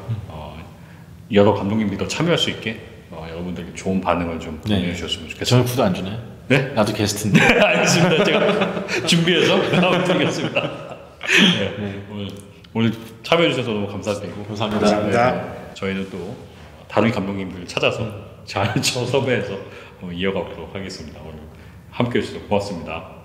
S1: 여러 감독님들도 참여할 수 있게 여러분들께 좋은 반응을 좀 보내주셨으면 좋겠습니다.
S2: 저는 구도 안 주네.
S1: 네?
S2: 나도 게스트인데.
S1: 알겠습니다. 제가 준비해서 드리겠습니다. 오늘 참여해주셔서 너무 감사드리고
S2: 감사합니다.
S1: 저희는 또 다른 감독님들 찾아서 잘 섭외해서 이어가도록 하겠습니다. 오늘 함께해 주셔서 고맙습니다.